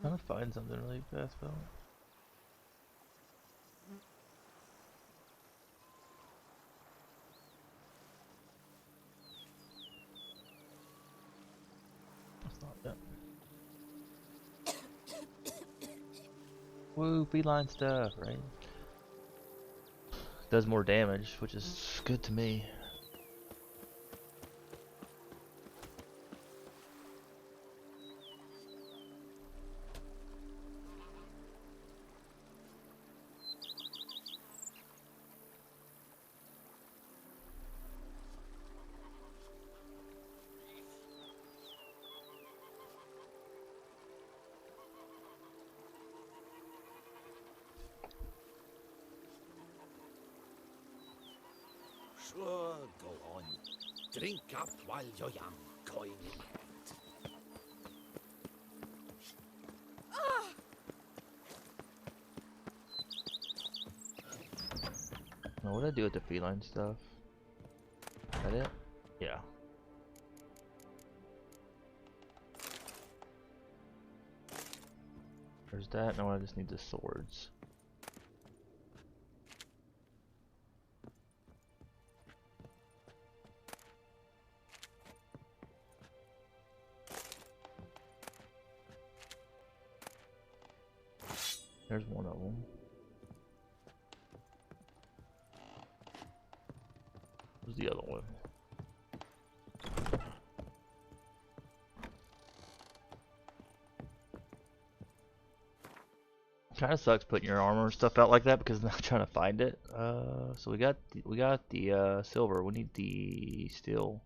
Trying to find something really fast though. That's not it. Woo, feline stuff, right? Does more damage, which is good to me. Sure, go on. Drink up while you're young, coin in hand. Now, what do I do with the feline stuff? Is that it? Yeah. There's that. Now I just need the swords. There's one of them. Where's the other one? Kind of sucks putting your armor and stuff out like that because I'm not trying to find it. So we got the silver. We need the steel.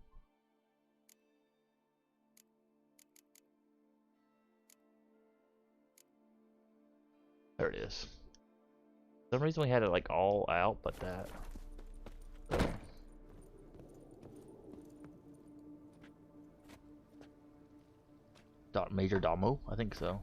There it is. For some reason we had it like all out, but that. Major Domo, I think so.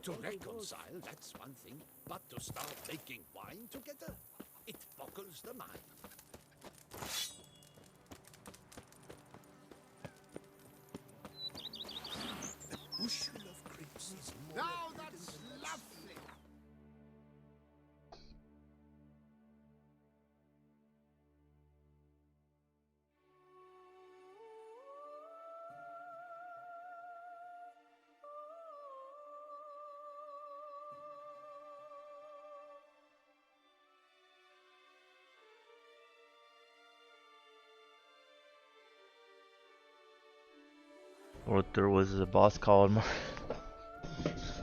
To reconcile, that's one thing, but to start making wine together, it boggles the mind. A bushel of grapes is more. Now that's lovely! Or there was a boss called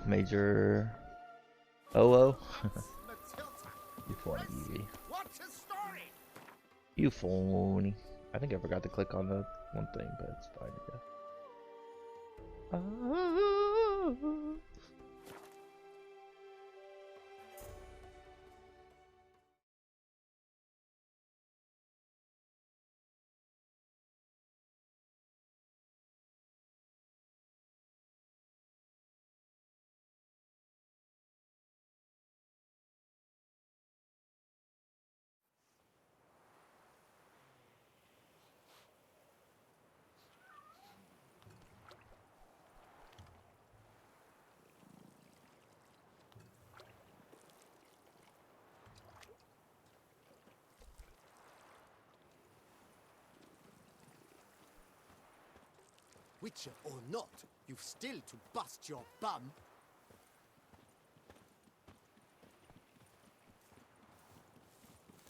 Major Oo. You funny, Evie. What's his story? You phony. I think I forgot to click on the one thing, but it's fine, I guess. Witcher or not, you've still to bust your bum.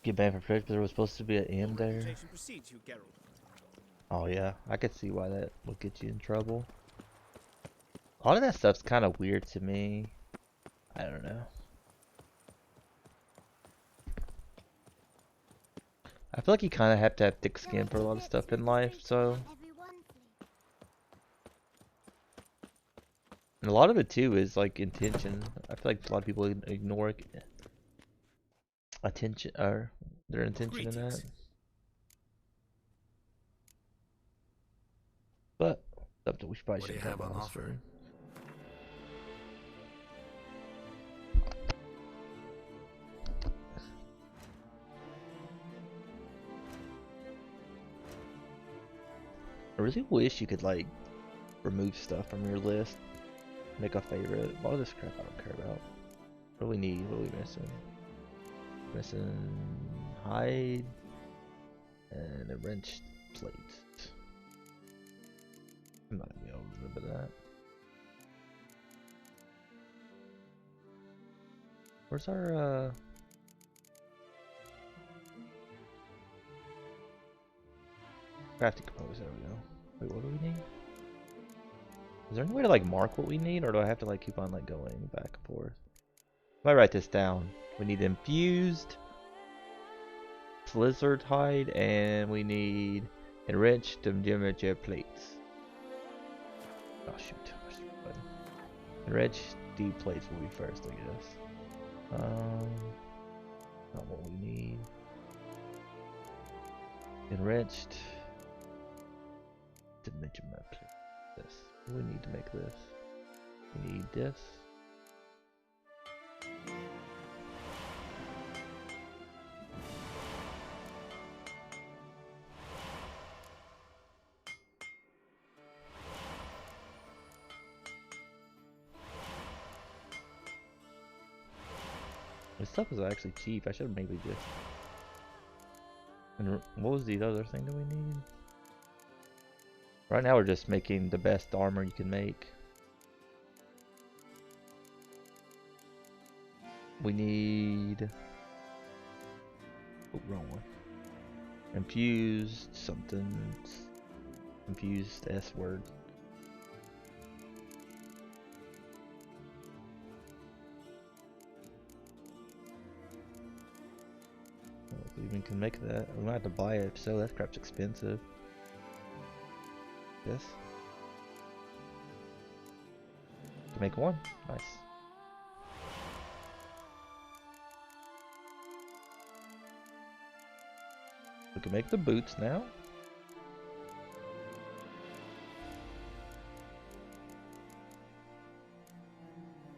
Get banned for fish, but there was supposed to be an M there. Conversation precedes you, Geralt. Oh yeah, I could see why that would get you in trouble. A lot of that stuff's kind of weird to me. I don't know. I feel like you kind of have to have thick skin for a lot of stuff in life, so. And a lot of it too is like intention. I feel like a lot of people ignore attention or their intention in that. But something we probably should have on offer. I really wish you could like remove stuff from your list. Make a favorite. A lot of this crap I don't care about. What do we need? What are we missing? Missing hide and a wrenched plate. I'm not gonna be able to remember that. Where's our crafting components? There we go. Wait, what do we need? Is there any way to like mark what we need, or do I have to like keep on like going back and forth? If I write this down, we need infused lizard hide, and we need enriched geometry plates. Oh shoot! Enriched D plates will be first, I guess. Not what we need. Enriched dimension map plate. This. We need to make this. We need this. This stuff is actually cheap. I should have maybe just. And what was the other thing that we need? Right now we're just making the best armor you can make. We need... Oh, wrong one. Infused something. Infused S word. If we even can make that, we might have to buy it, so that crap's expensive. This to make one. Nice. We can make the boots now.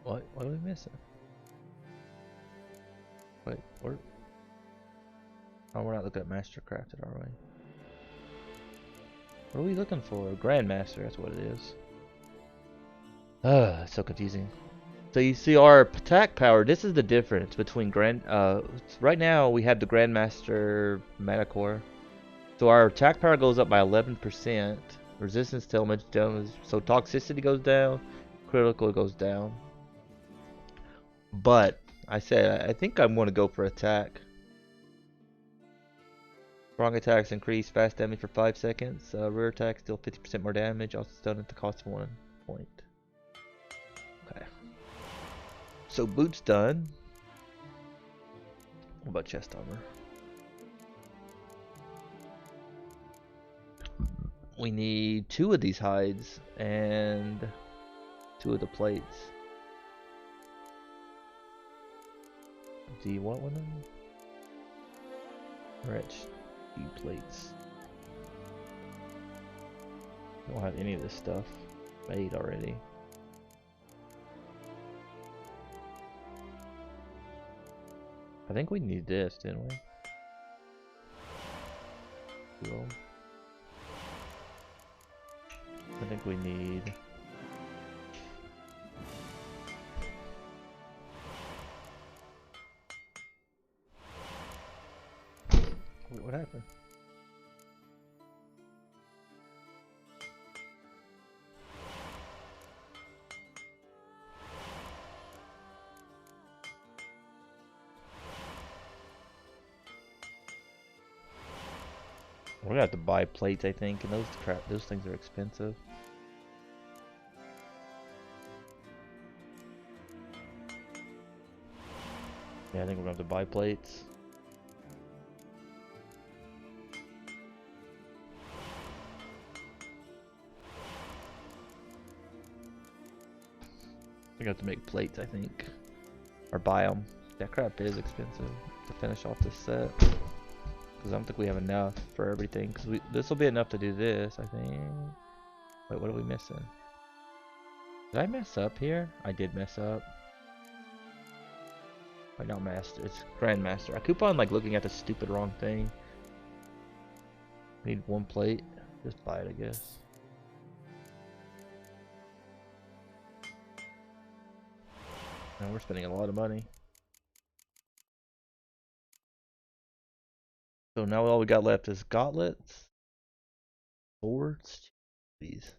What are we missing? Wait, we're... Oh, we're not looking at Mastercrafted, are we? What are we looking for? Grandmaster, that's what it is. It's so confusing. So you see our attack power, this is the difference between right now we have the Grandmaster Metacore. So our attack power goes up by 11%, resistance to elements down, so toxicity goes down, critical goes down. But I think I'm going to go for attack. Strong attacks increase fast damage for 5 seconds. Rear attacks deal 50% more damage, also stun at the cost of 1 point. Okay. So boots done. What about chest armor? We need 2 of these hides and 2 of the plates. Do you want one of them? Rich. Plates. I don't have any of this stuff made already. I think we need this, didn't we? Cool. I think we need... Wait, what happened? We're gonna have to buy plates, I think, and those things are expensive. Yeah, I think we're gonna have to buy plates. We're gonna have to make plates, I think, or buy them. That crap is expensive to finish off this set. Because I don't think we have enough for everything. Because this will be enough to do this, I think. Wait, what are we missing? Did I mess up here? I did mess up. Wait, not Master. It's Grandmaster. I keep on like looking at the stupid wrong thing. Need 1 plate. Just buy it, I guess. And we're spending a lot of money. So now all we got left is gauntlets, swords, these.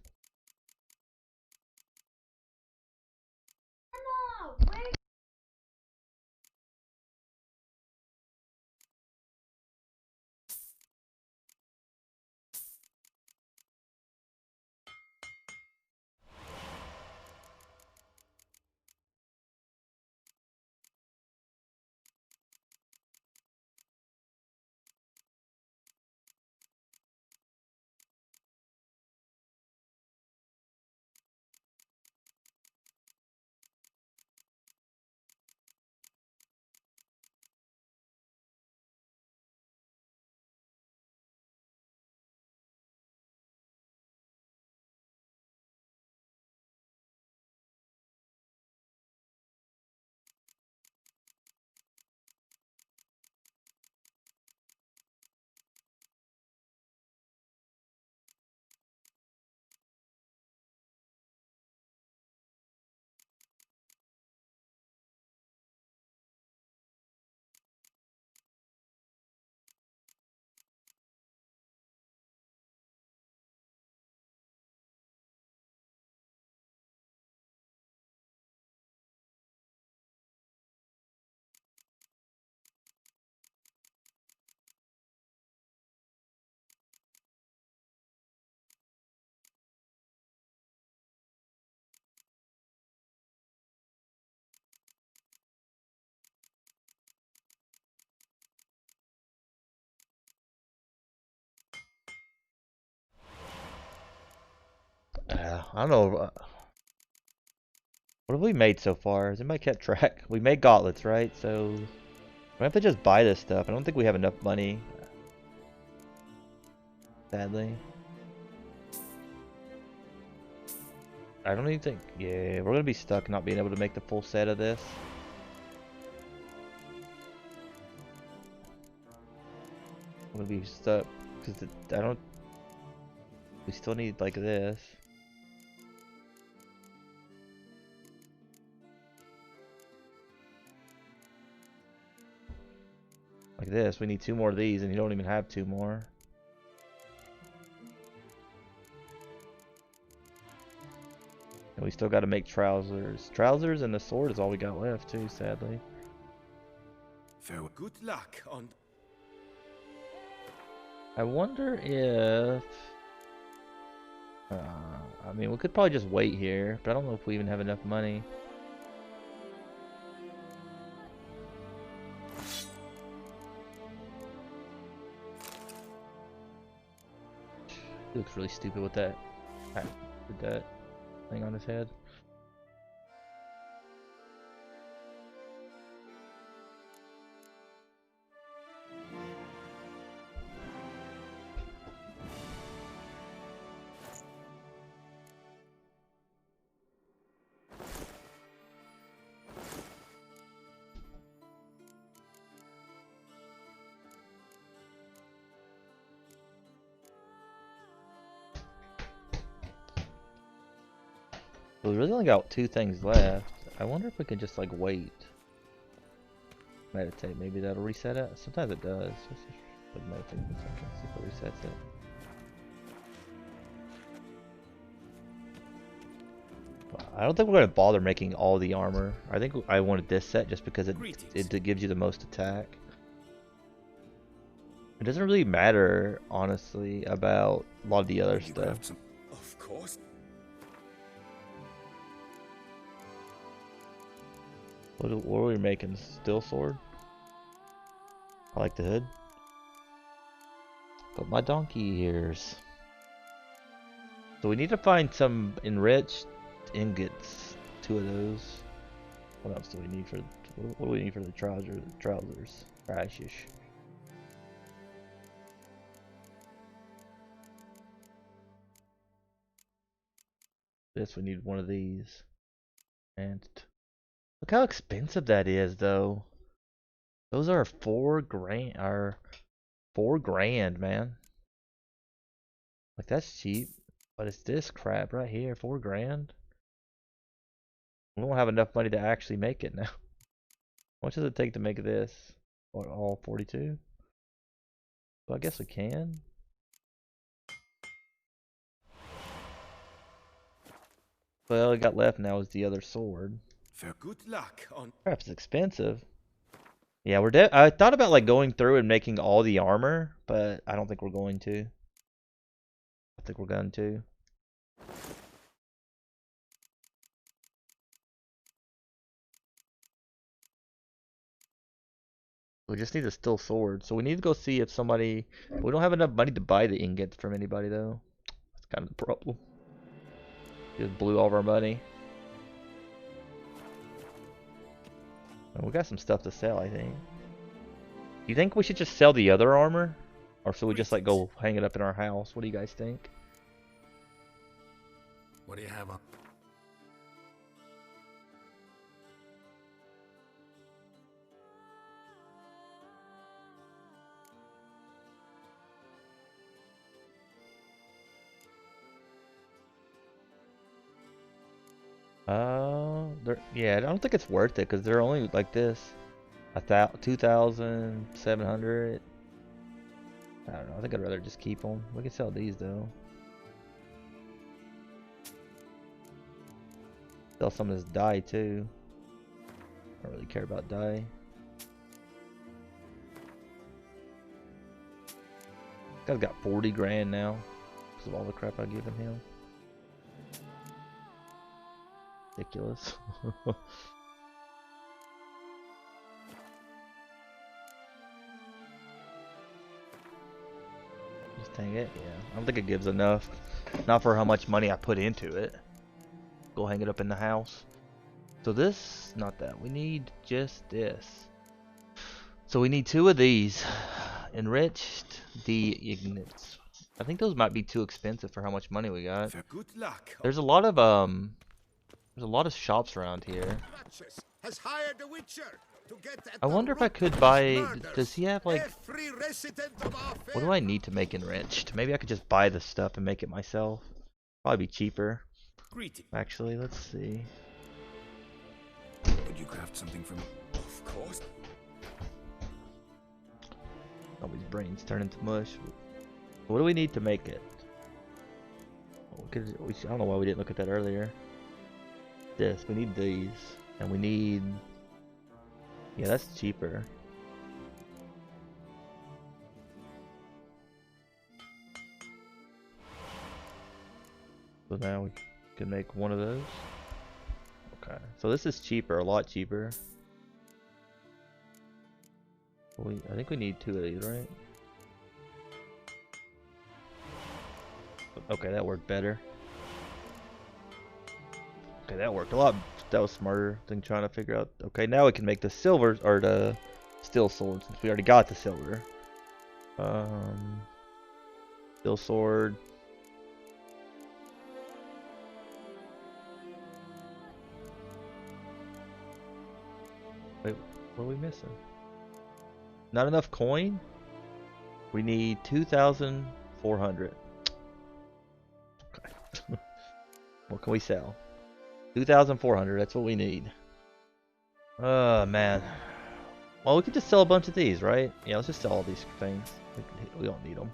I don't know. What have we made so far? Has anybody kept track? We made gauntlets, right? So we have to just buy this stuff. I don't think we have enough money. Sadly. I don't even think. Yeah, we're gonna be stuck not being able to make the full set of this. We're gonna be stuck because I don't. We still need like this. Like this, we need 2 more of these, and you don't even have 2 more. And we still got to make trousers. Trousers and the sword is all we got left, too, sadly. Farewell. Good luck on. I wonder if... I mean, we could probably just wait here, but I don't know if we even have enough money. He looks really stupid with that thing on his head. We really only got 2 things left. I wonder if we can just like wait. Meditate, maybe that'll reset it. Sometimes it does. Just like meditate for a second, see if it resets it. I don't think we're gonna bother making all the armor. I think I wanted this set just because it gives you the most attack. It doesn't really matter, honestly, about a lot of the other stuff. Of course. What are we making? Steel sword? I like the hood. Got my donkey ears. So we need to find some enriched ingots. 2 of those. What else do we need for? What do we need for the trousers? Trashish. This we need one of these. And look how expensive that is, though. Those are $4 grand, man. Like, that's cheap. But it's this crap right here, $4 grand. We don't have enough money to actually make it now. How much does it take to make this? What, all 42? Well, I guess we can. Well, all we got left now is the other sword. For good luck on. Perhaps it's expensive. Yeah, I thought about like going through and making all the armor, but I don't think we're going to. I think we're going to. We just need a steel sword, so we need to go see if somebody. We don't have enough money to buy the ingots from anybody though. That's kind of the problem. Just blew all of our money. We got some stuff to sell, I think. You think we should just sell the other armor? Or should we just like go hang it up in our house? What do you guys think? What do you have on? Yeah, I don't think it's worth it because they're only like this, 2,700. I don't know. I think I'd rather just keep them. We can sell these though. Sell some of this dye too. I don't really care about dye. This guy's got 40 grand now because of all the crap I've given him. Ridiculous. Just dang it, yeah. I don't think it gives enough. Not for how much money I put into it. Go hang it up in the house. So this, not that. We need just this. So we need 2 of these. Enriched the ignits. I think those might be too expensive for how much money we got. Good luck. There's a lot of shops around here. Has hired a witcher to get at I the wonder if I root could of buy. his murders. Does he have like? Every resident of our What do I need to make enriched? Maybe I could just buy the stuff and make it myself. Probably be cheaper. Greeting. Actually, let's see. Could you craft something from? Of course. All these brains turn into mush. What do we need to make it? I don't know why we didn't look at that earlier. This, we need these, and we need. Yeah, that's cheaper. So now we can make one of those. Okay, so this is cheaper, a lot cheaper. I think we need 2 of these, right? Okay, that worked better. Okay, that worked a lot. That was smarter than trying to figure out. Okay, now we can make the silver or the steel sword since we already got the silver. Steel sword. Wait, what are we missing? Not enough coin? We need 2,400. Okay. What can we sell? 2,400, that's what we need. Oh, man. Well, we could just sell a bunch of these, right? Yeah, let's just sell all these things. We don't need them.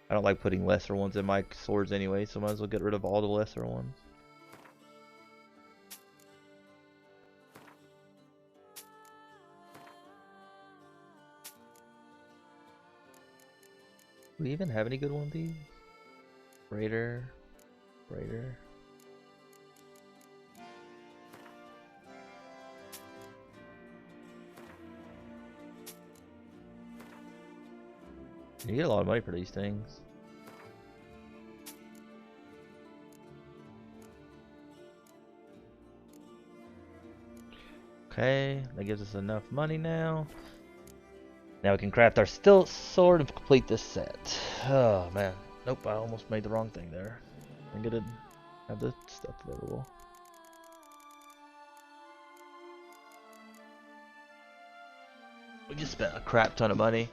I don't like putting lesser ones in my swords anyway, so might as well get rid of all the lesser ones. Do we even have any good ones of these? Raider. You get a lot of money for these things. Okay, that gives us enough money now. Now we can craft our steel sword and complete this set. Oh man. Nope, I almost made the wrong thing there. I'm gonna have the stuff available. We just spent a crap ton of money.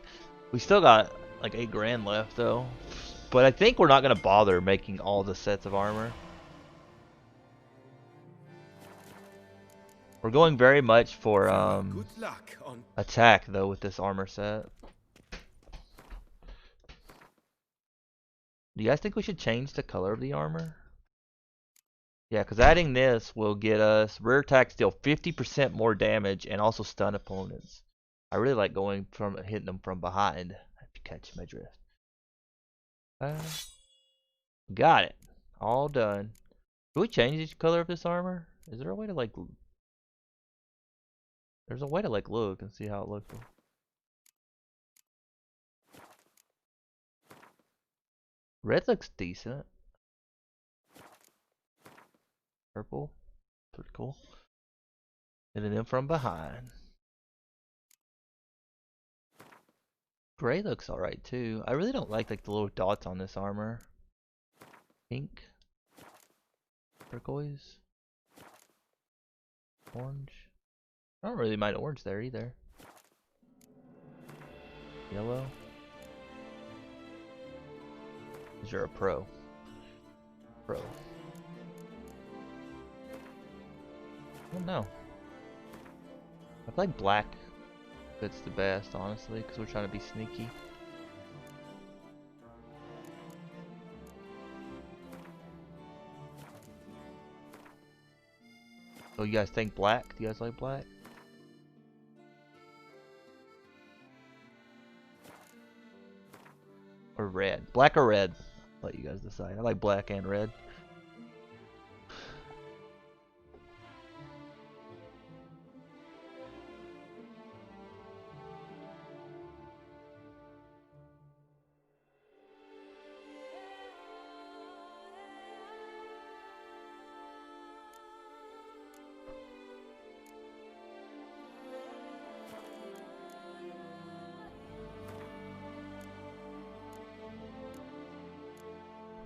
We still got like 8 grand left though. But I think we're not gonna bother making all the sets of armor. We're going very much for Good luck on attack though with this armor set. Do you guys think we should change the color of the armor? Yeah, because adding this will get us rear attack deal 50% more damage and also stun opponents. I really like going from hitting them from behind. If you catch my drift. Got it. All done. Can we change the color of this armor? Is there a way to like? There's a way to like look and see how it looks. Red looks decent. Purple, pretty cool. And then from behind. Gray looks alright too. I really don't like the little dots on this armor. Pink. Turquoise. Orange. I don't really mind orange there either. Yellow. Because you're a pro. Pro. I don't know. I feel like black fits the best, honestly, because we're trying to be sneaky. So you guys think black? Do you guys like black? Or red? Black or red? I'll let you guys decide. I like black and red.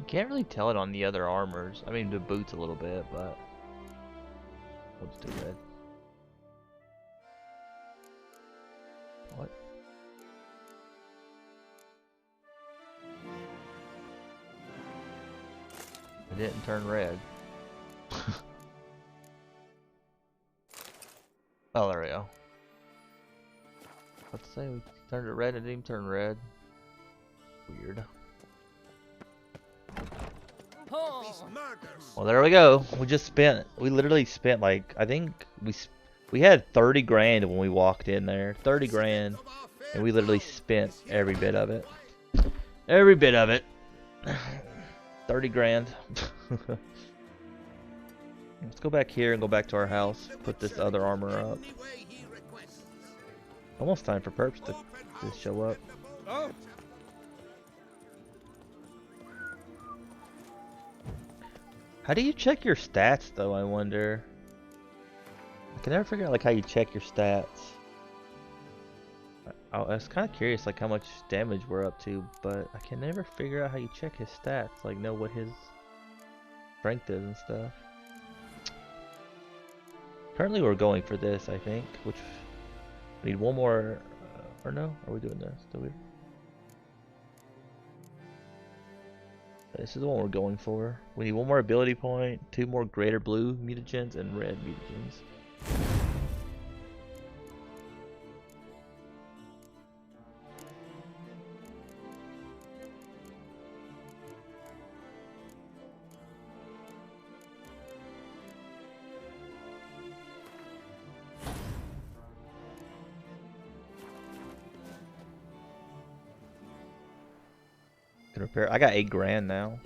can't really tell it on the other armors. I mean, the boots a little bit, but we'll just do red. What? It didn't turn red. Oh, there we go. Let's say we turned it red, it didn't even turn red. Weird. Well, there we go. We literally spent like, I think we had 30 grand when we walked in there. 30 grand. And we literally spent every bit of it. Every bit of it. 30 grand. Let's go back here and go back to our house. Put this other armor up. Almost time for Perps to show up. Oh. How do you check your stats though, I wonder? I can never figure out like how you check your stats. I was kind of curious like how much damage we're up to, but I can never figure out how you check his stats, like know what his strength is and stuff. Currently we're going for this, I think, which we need one more, or no? Are we doing this? Do we? This is the one we're going for. We need one more ability point, 2 more greater blue mutagens, and red mutagens. Repair. I got 8 grand now.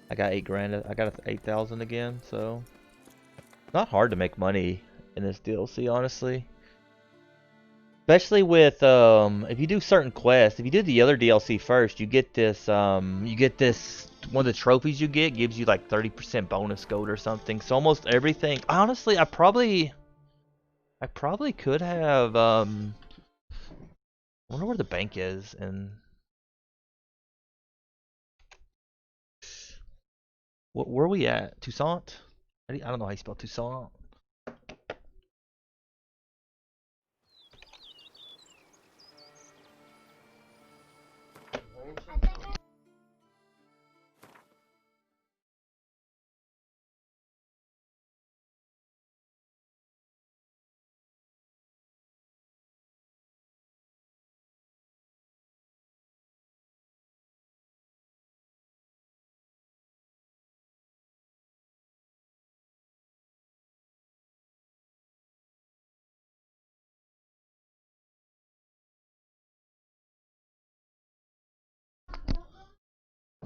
I got 8 grand. I got 8,000 again. So not hard to make money in this DLC, honestly. Especially with if you do certain quests. If you do the other DLC first, you get this. You get this. One of the trophies you get gives you like 30% bonus gold or something. So almost everything. Honestly, I probably could have. I wonder where the bank is and. Where are we at? Toussaint? I don't know how you spell Toussaint.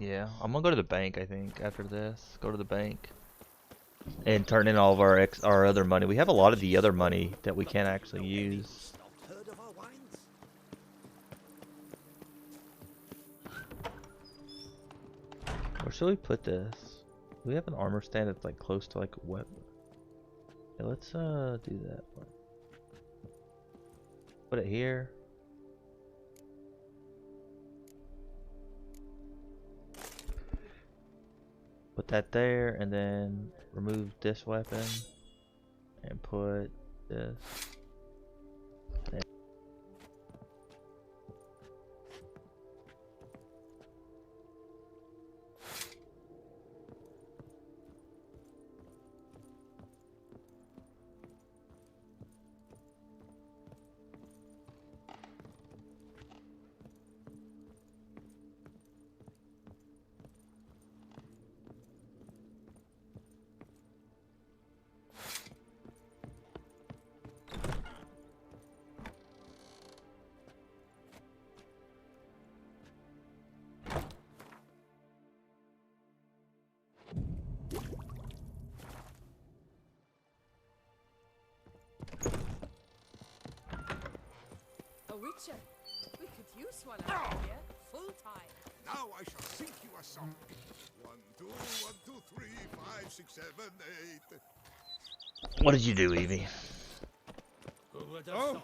Yeah, I'm gonna go to the bank, I think, after this. Go to the bank. And turn in all of our other money. We have a lot of the other money that we can't actually use. Where should we put this? We have an armor stand that's like close to like a weapon. Yeah, let's do that. Put it here. Put that there, and then remove this weapon, and put this there. Witcher, we could use one out here, full time. Now I shall sing you a song. 1, 2, 1, 2, 3, 5, 6, 7, 8. What did you do, Evie? Oh.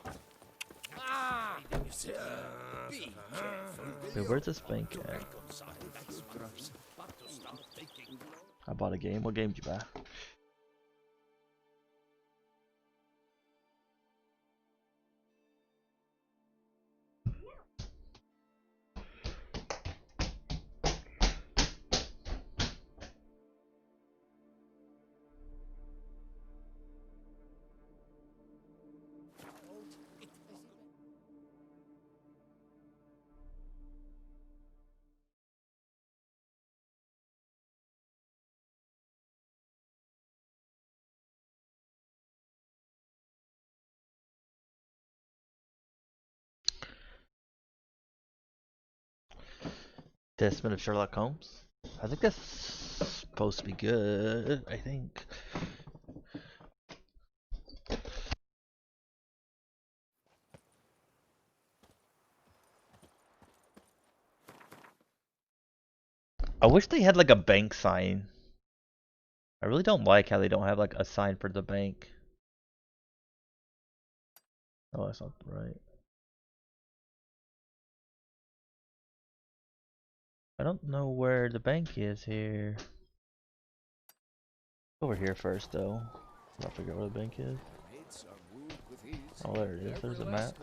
Wait, where's this bank at? I bought a game. What game did you buy? Testament of Sherlock Holmes. I think that's supposed to be good. I think. I wish they had like a bank sign. I really don't like how they don't have like a sign for the bank. Oh, that's not right. I don't know where the bank is here. Over here first though. I'll figure out where the bank is. Oh, there it is. There's a map.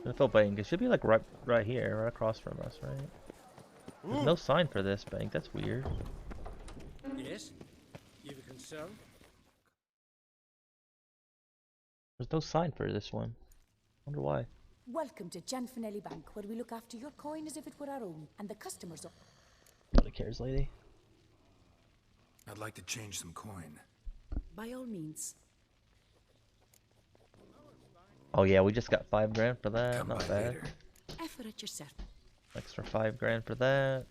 Info bank. It should be like right here, right across from us, right? There's no sign for this bank. That's weird. Yes? You have a concern? There's no sign for this one. Wonder why. Welcome to Gianfinelli Bank, where we look after your coin as if it were our own, and the customers. Nobody cares, lady. I'd like to change some coin. By all means. Oh yeah, we just got $5 grand for that. Come Not by bad. later. Effort at yourself. Extra $5 grand for that.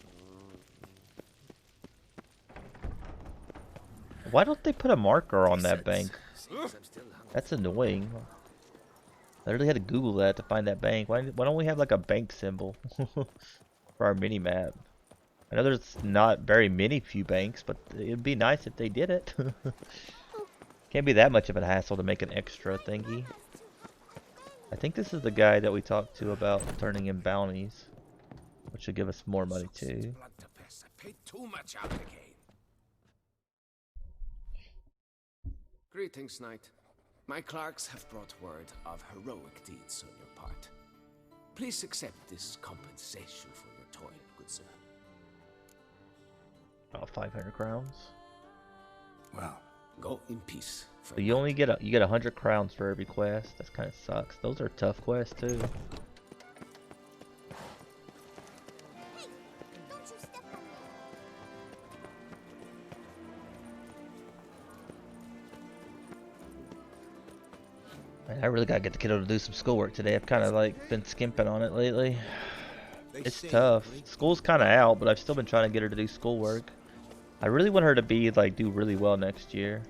Why don't they put a marker on that bank? That's annoying. I really had to Google that to find that bank. Why don't we have like a bank symbol for our mini map? I know there's not very few banks, but it'd be nice if they did it. Can't be that much of a hassle to make an extra thingy. I think this is the guy that we talked to about turning in bounties, which should give us more money too. I paid too much out again. Greetings, Knight. My clerks have brought word of heroic deeds on your part. Please accept this compensation for your toil, good sir. About 500 crowns. Well, go in peace. So you only get 100 crowns for every quest. That kind of sucks. Those are tough quests too. Man, I really gotta get the kiddo to do some schoolwork today. I've kind of like been skimping on it lately. It's tough. School's kind of out, but I've still been trying to get her to do schoolwork. I really want her to be like do really well next year.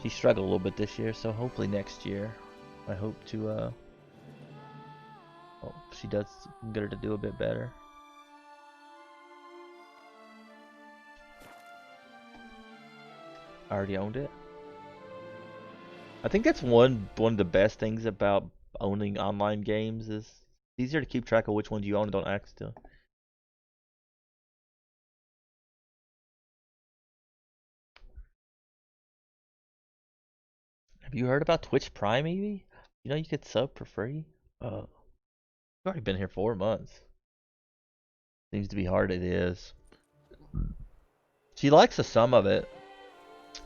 She struggled a little bit this year, so hopefully next year I hope to she does get her to do a bit better. I already owned it. I think that's one of the best things about owning online games is it's easier to keep track of which ones you own and don't accidentally. Have you heard about Twitch Prime, Evie? You know you could sub for free? You've already been here 4 months. Seems to be hard, it is. She likes some of it.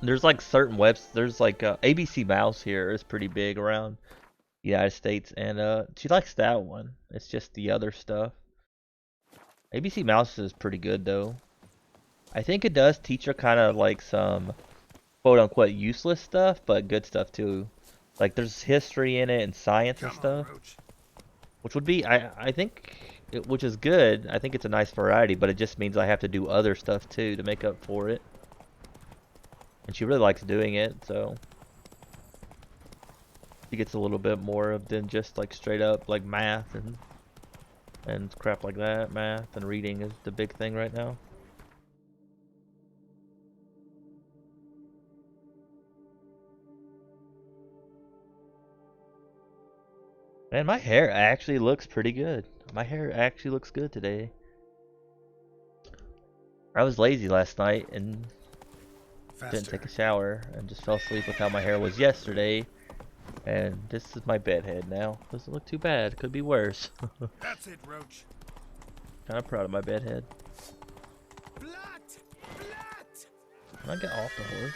There's like certain there's like ABC Mouse here is pretty big around the United States, and she likes that one. It's just the other stuff. ABC Mouse is pretty good though. I think it does teach her kind of like some quote unquote useless stuff, but good stuff too. Like there's history in it and science and stuff, which would be I think which is good. I think it's a nice variety, but it just means I have to do other stuff too to make up for it. And she really likes doing it, so she gets a little bit more of than just like straight up like math and crap like that. Math and reading is the big thing right now. Man, my hair actually looks pretty good. My hair actually looks good today. I was lazy last night and didn't take a shower and just fell asleep with how my hair was yesterday. And this is my bed head now. Doesn't look too bad. Could be worse. That's it, Roach. Kind of proud of my bed head. Can I get off the horse?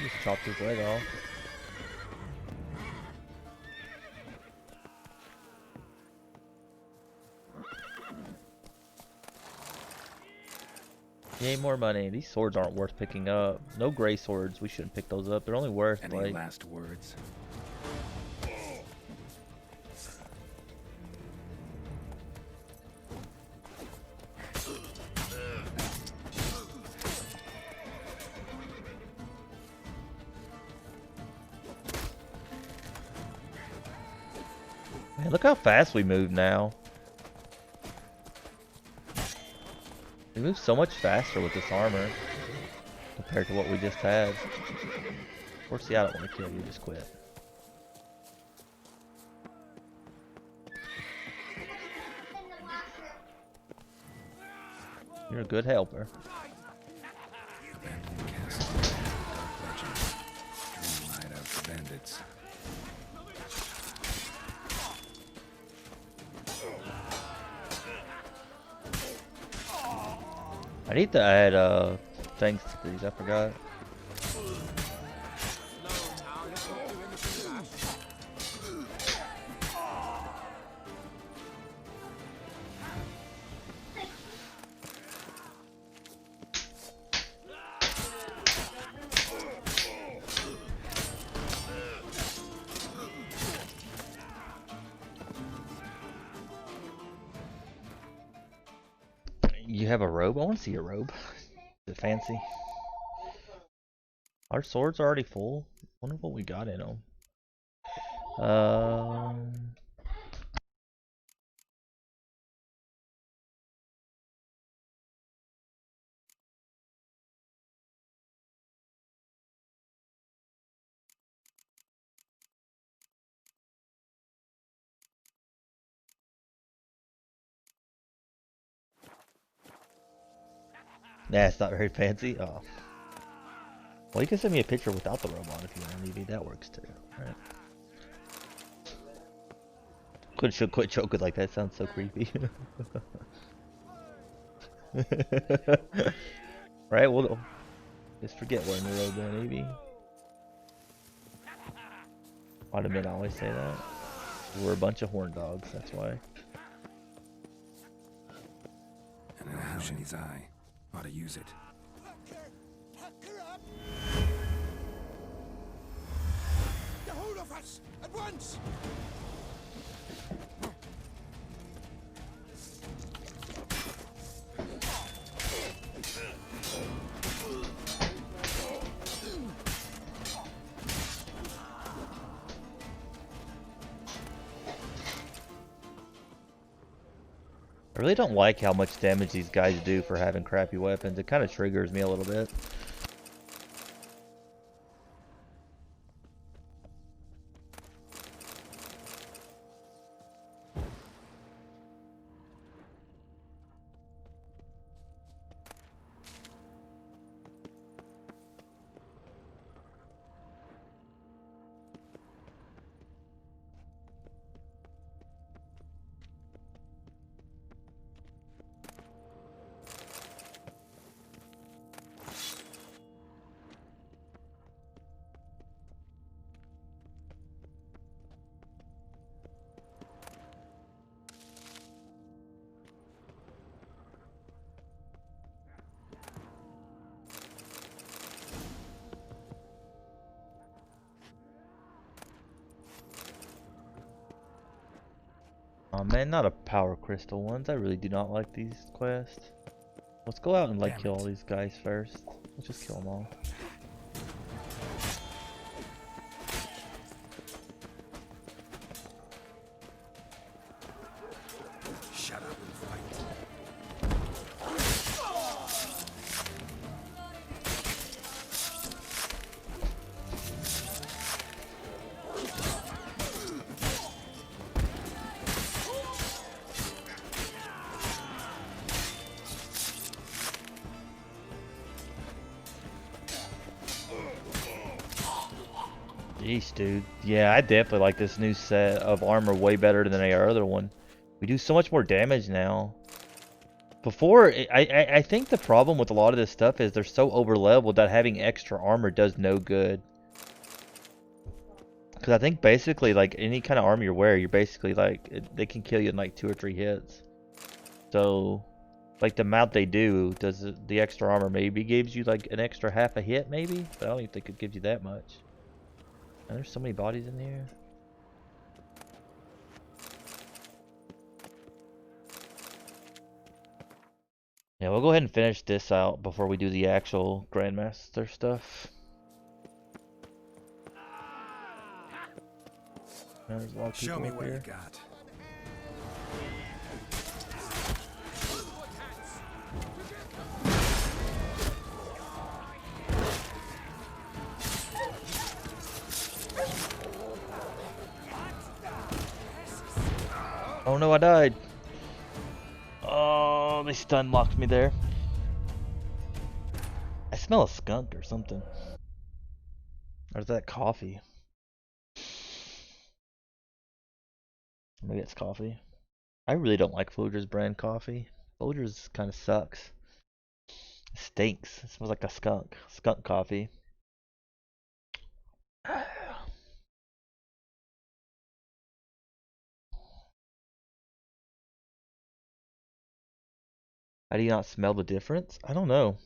Just chopped his leg off. Yay, more money. These swords aren't worth picking up. No gray swords. We shouldn't pick those up. They're only worth Any like... last words? Man, look how fast we move now. We move so much faster with this armor compared to what we just had. Horsey, I don't want to kill you, just quit. You're a good helper. Abandoned castle, dark legend, dream hideout for bandits. I need to add things to these, I forgot. You have a robe? I want to see your robe. Is it fancy? Our swords are already full. Wonder what we got in them. Nah, it's not very fancy. Oh. Well, you can send me a picture without the robe on if you want. Maybe that works too. Alright. Quit joking like that. Sounds so creepy. Right? Well, just forget wearing the robe then, maybe. I'd admit I always say that. We're a bunch of horn dogs. That's why. And an ash in his eye. Ought to use it. The whole of us at once! I really don't like how much damage these guys do for having crappy weapons. It kind of triggers me a little bit. Oh man, not a power crystal ones. I really do not like these quests. Let's go out and like kill all these guys first. Let's just kill them all. Shut up and fight. Jeez, dude. Yeah, I definitely like this new set of armor way better than our other one. We do so much more damage now. Before, I think the problem with a lot of this stuff is they're so over-leveled that having extra armor does no good. Because I think basically, like, any kind of armor you wear, you're basically, like, they can kill you in, like, 2 or 3 hits. So, like, the amount they do, does the extra armor maybe gives you, like, an extra half a hit, maybe? But I don't even think it gives you that much. And there's so many bodies in here. Yeah, we'll go ahead and finish this out before we do the actual Grandmaster stuff. There's a lot of people Show me up what here. you got. Oh no, I died. Oh, they stun locked me there. I smell a skunk or something. Or is that coffee? Maybe it's coffee. I really don't like Folgers brand coffee. Folgers kind of sucks. It stinks. It smells like a skunk. Skunk coffee. How do you not smell the difference? I don't know.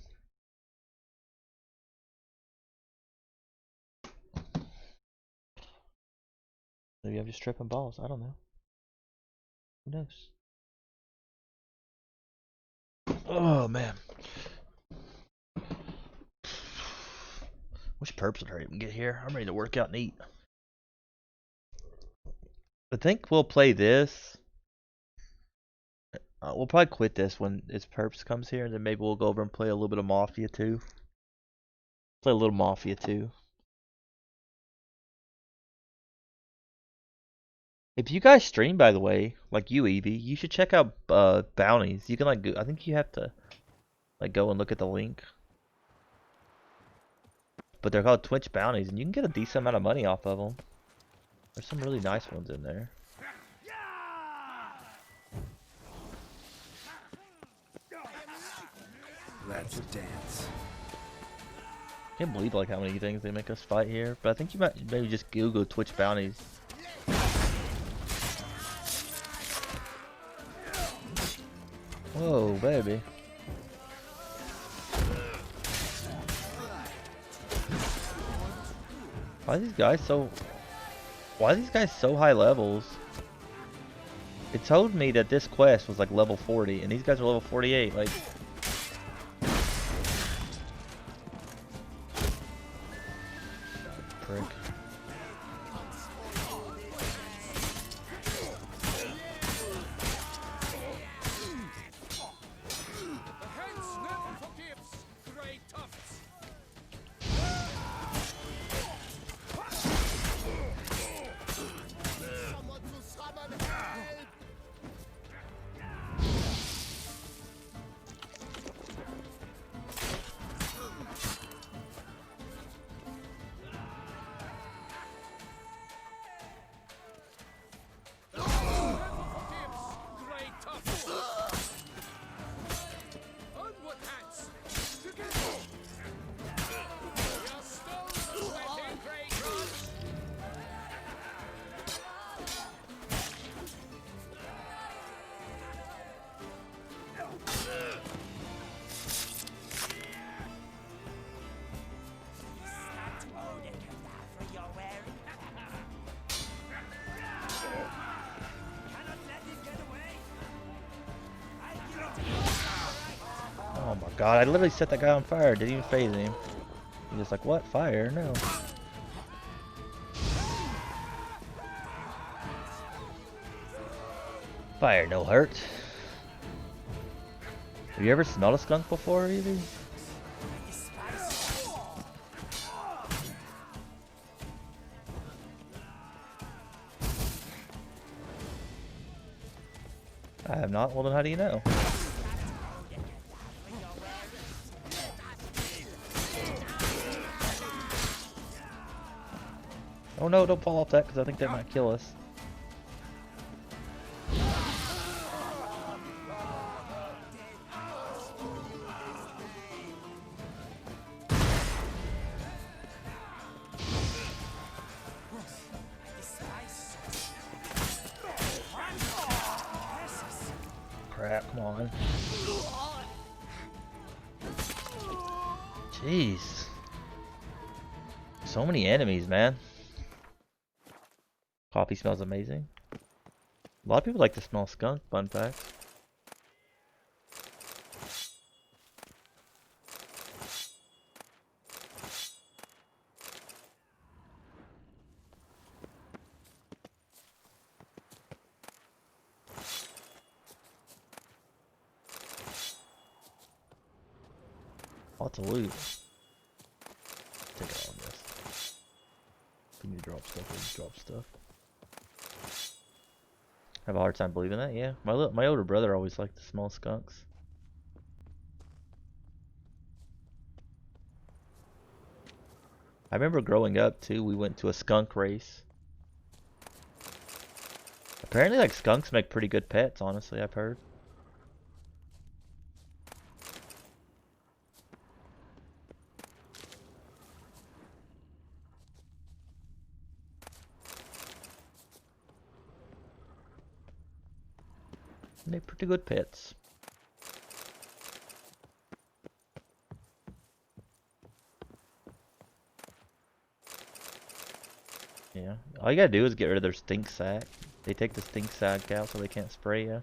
Maybe I'm just tripping balls. I don't know. Who knows? Oh man. Wish Perps would hurry up and get here. I'm ready to work out and eat. I think we'll play this. We'll probably quit this when it's Perps comes here, and then maybe we'll go over and play a little bit of Mafia 2. Play a little Mafia 2. If you guys stream, by the way, like you, Evie, you should check out bounties. You can like, I think you have to like go and look at the link. But they're called Twitch bounties, and you can get a decent amount of money off of them. There's some really nice ones in there. Let's dance. Can't believe like how many things they make us fight here. But I think you might maybe just Google Twitch bounties. Whoa, baby. Why are these guys so high levels? It told me that this quest was like level 40 and these guys are level 48, like prick. Oh my god, I literally set that guy on fire, didn't even phase him. He was like, what? Fire? No. Fire, no hurt. Have you ever smelled a skunk before, Evie? I have not. Well then, how do you know? Oh no, don't fall off that because I think that might kill us. Crap, come on. Jeez. So many enemies, man. Coffee smells amazing. A lot of people like to smell skunk, fun fact. Lots of loot. Take it all this. If you need to drop stuff, we can drop stuff. I have a hard time believing that, yeah. My older brother always liked to smell skunks. I remember growing up too, we went to a skunk race. Apparently like skunks make pretty good pets, honestly, I've heard. They're pretty good pets. Yeah. All you gotta do is get rid of their stink sack. They take the stink sack out so they can't spray you.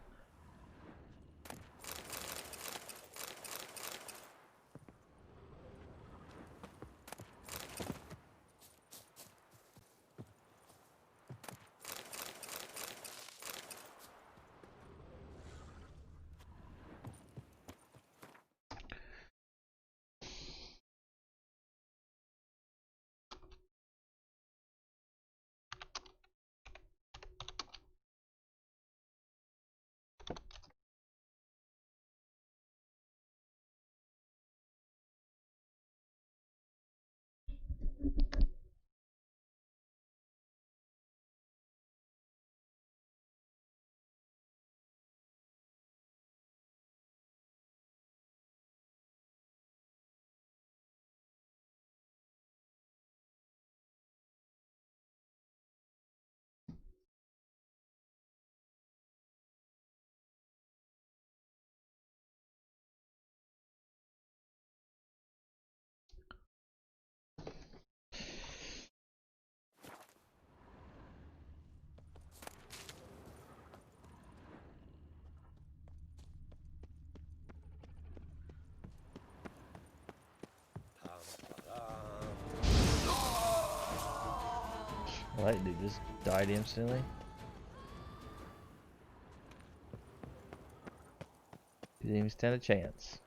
Well, that dude just died instantly. He didn't even stand a chance.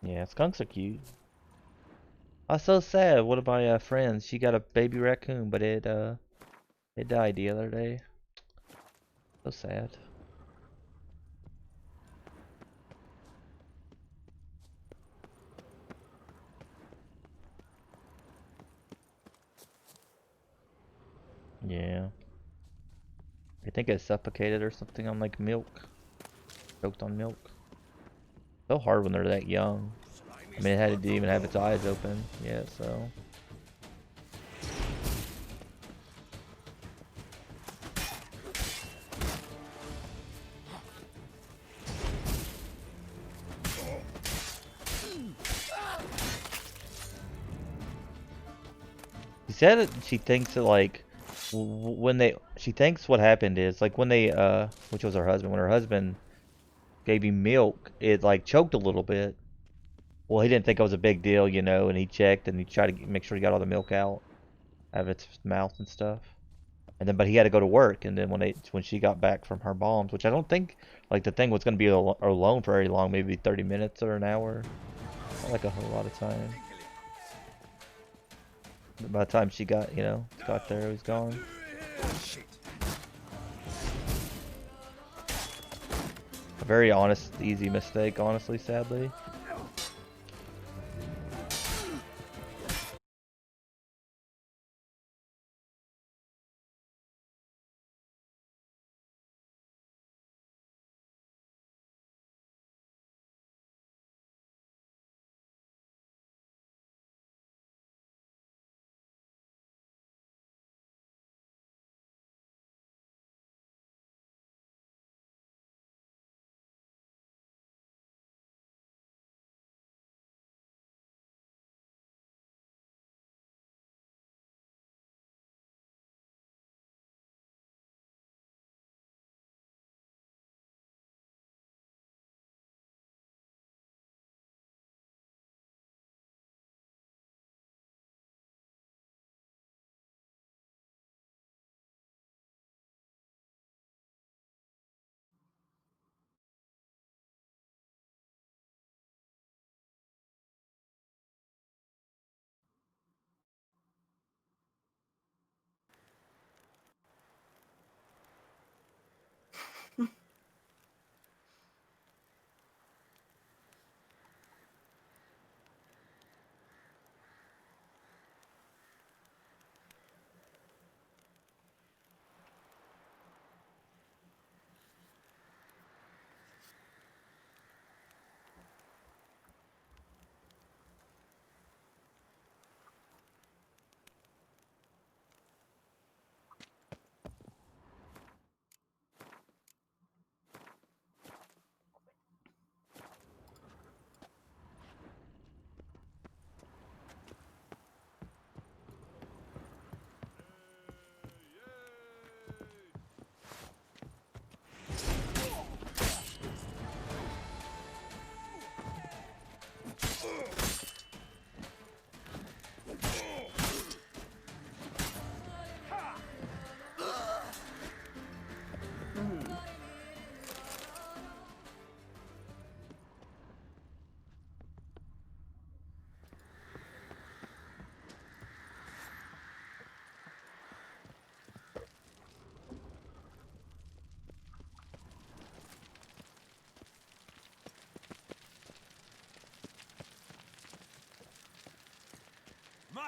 Yeah, skunks are cute. I was so sad. One of my friends, she got a baby raccoon, but it died the other day. So sad. Yeah. I think it suffocated or something on like milk. Choked on milk. So hard when they're that young. I mean, it didn't even have its eyes open yet, so. She said that she thinks that like she thinks what happened is like when they which was her husband, when her husband gave him milk, it like choked a little bit. Well, he didn't think it was a big deal, you know, and he checked and he tried to make sure he got all the milk out of its mouth and stuff. And then, but he had to go to work, and then when she got back from her bombs, which I don't think like the thing was going to be alone for very long, maybe 30 minutes or an hour, not like a whole lot of time. But by the time she got there, he was gone. A very honest, easy mistake, honestly, sadly.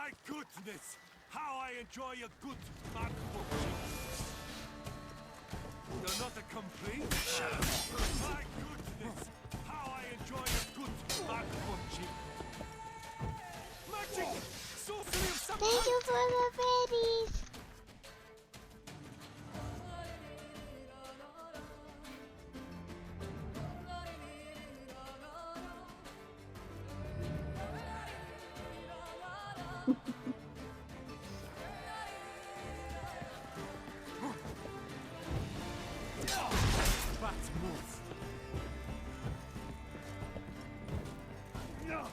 My goodness! How I enjoy a good backbone. You're not a complete. My goodness! How I enjoy a good backbone. Magic! Sorcery of some Thank you for the babies.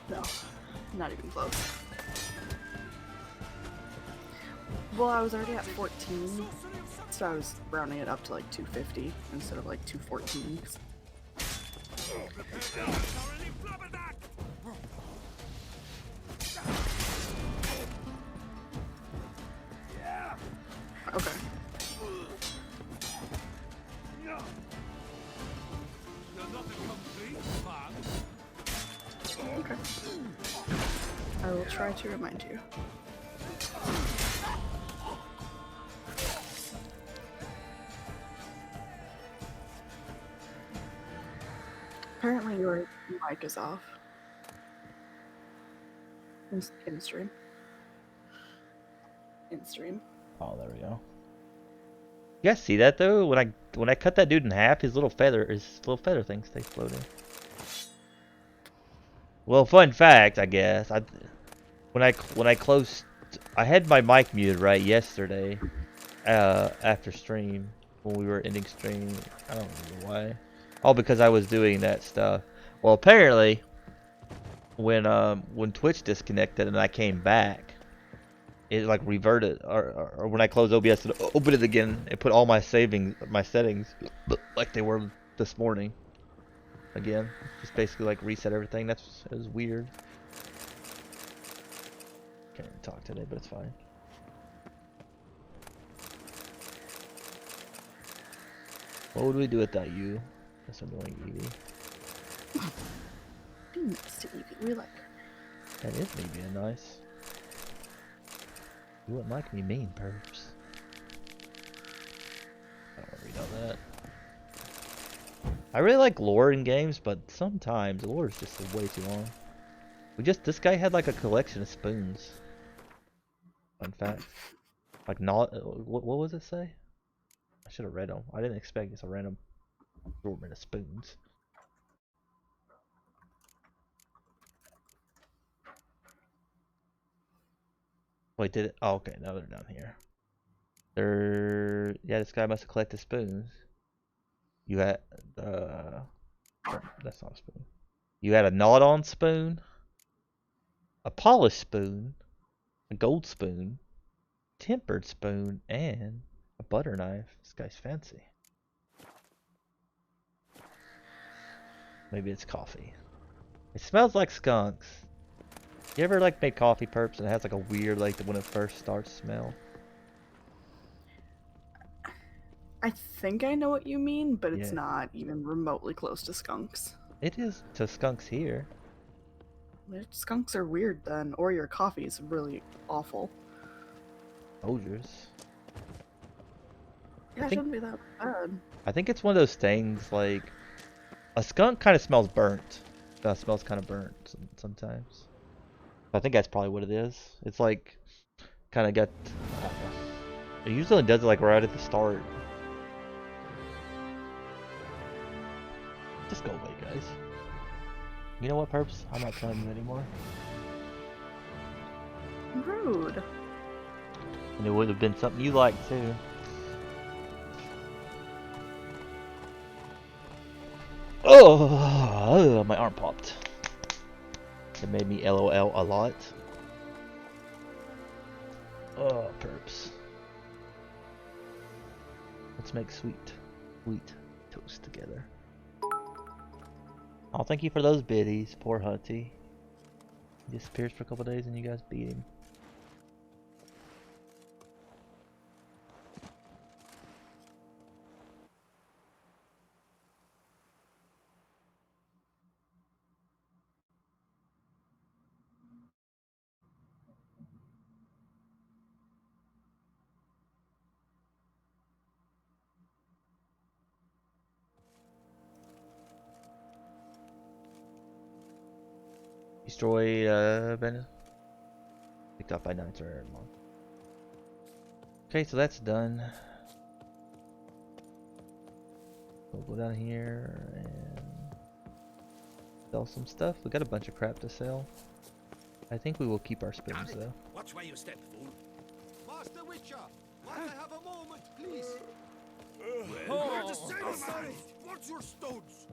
No, not even close. Well, I was already at 14, so I was rounding it up to like 250 instead of like 214. Okay. Okay. I will try to remind you. Apparently your mic is off. In stream. In stream. Oh, there we go. You guys see that though? When I cut that dude in half, his little feather thing stays floating. Well, fun fact, I guess. When I closed, I had my mic muted right yesterday, after stream when we were ending stream. I don't remember why. All because I was doing that stuff. Well, apparently, when Twitch disconnected and I came back, it like reverted, or when I closed OBS and opened it again, it put all my settings like they were this morning. Again, just basically like reset everything. It was weird. Can't even talk today, but it's fine. What would we do without you? That's annoying, Evie. Be nice to Evie. We like her. That is me being nice. You wouldn't like me mean, perps. I don't want to read all that. I really like lore in games, but sometimes lore is just way too long. This guy had like a collection of spoons. Fun fact. Like not, what was it say? I should have read them. I didn't expect just a random assortment of spoons. Wait, did it? Oh, okay, now they're down here. Yeah, this guy must have collected spoons. You had, that's not a spoon. You had a gnawed-on spoon, a polished spoon, a gold spoon, tempered spoon, and a butter knife. This guy's fancy. Maybe it's coffee. It smells like skunks. You ever like make coffee, perps, and it has like a weird, like when it first starts smell? I think I know what you mean, but it's not even remotely close to skunks. It is to skunks here. Skunks are weird then, or your coffee is really awful. Folgers. Yeah, it shouldn't be that bad. I think it's one of those things like a skunk kind of smells burnt. That smells kind of burnt sometimes. I think that's probably what it is. It's like kind of got. It usually does it like right at the start. Just go away, guys. You know what, perps? I'm not telling you anymore. Rude. And it would have been something you liked too. Oh, my arm popped. It made me LOL a lot. Oh, perps. Let's make sweet toast together. Oh, thank you for those biddies. Poor Hutty. He disappears for a couple days and you guys beat him. destroyed been picked up by Knights or Monk. Okay, so that's done. We'll go down here and sell some stuff. We got a bunch of crap to sell. I think we will keep our spoons though. Watch where you step, fool. Master Witcher, might I have a moment, please? We're the same man. What's your stones?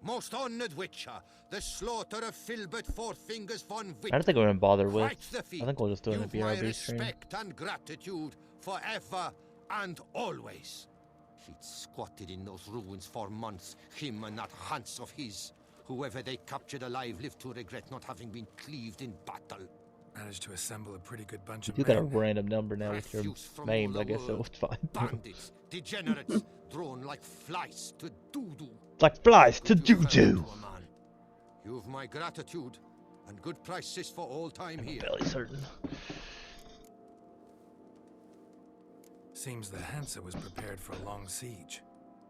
Most honored Witcher, the slaughter of Filbert Four Fingers von Witt. I don't think we're gonna bother with. Quite the feat. I think we'll just do it in a You've my BRB stream. respect and gratitude forever and always. He'd squatted in those ruins for months, him and that Hans of his. Whoever they captured alive lived to regret not having been cleaved in battle. Managed to assemble a pretty good bunch of You got a men. random number now with your Refuse from names, all I guess the so world. it's fine. Bandits, degenerates, thrown like flies to doo-doo. Like flies to Good you fell doo-doo. into a man. You've my gratitude and good prices for all time here. Belly's hurting. Seems the Hansa was prepared for a long siege.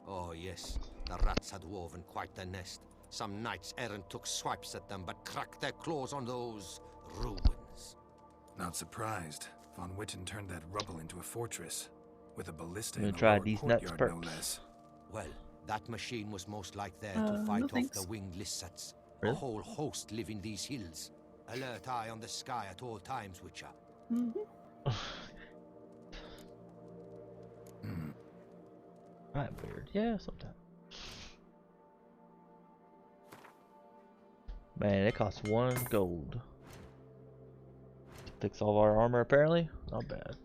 Oh yes, the rats had woven quite the nest. Some knights errant took swipes at them, but cracked their claws on those ruins. Not surprised. Von Witten turned that rubble into a fortress with a ballista I'm in gonna the try lower these nuts courtyard, no first. less. Well, that machine was most like there No to fight off thanks. the winged lizards. Really? A whole host live in these hills. Alert eye on the sky at all times, Witcher. I'm weird. Yeah, sometimes. Man, it costs 1 gold. Fix all of our armor apparently. Not bad.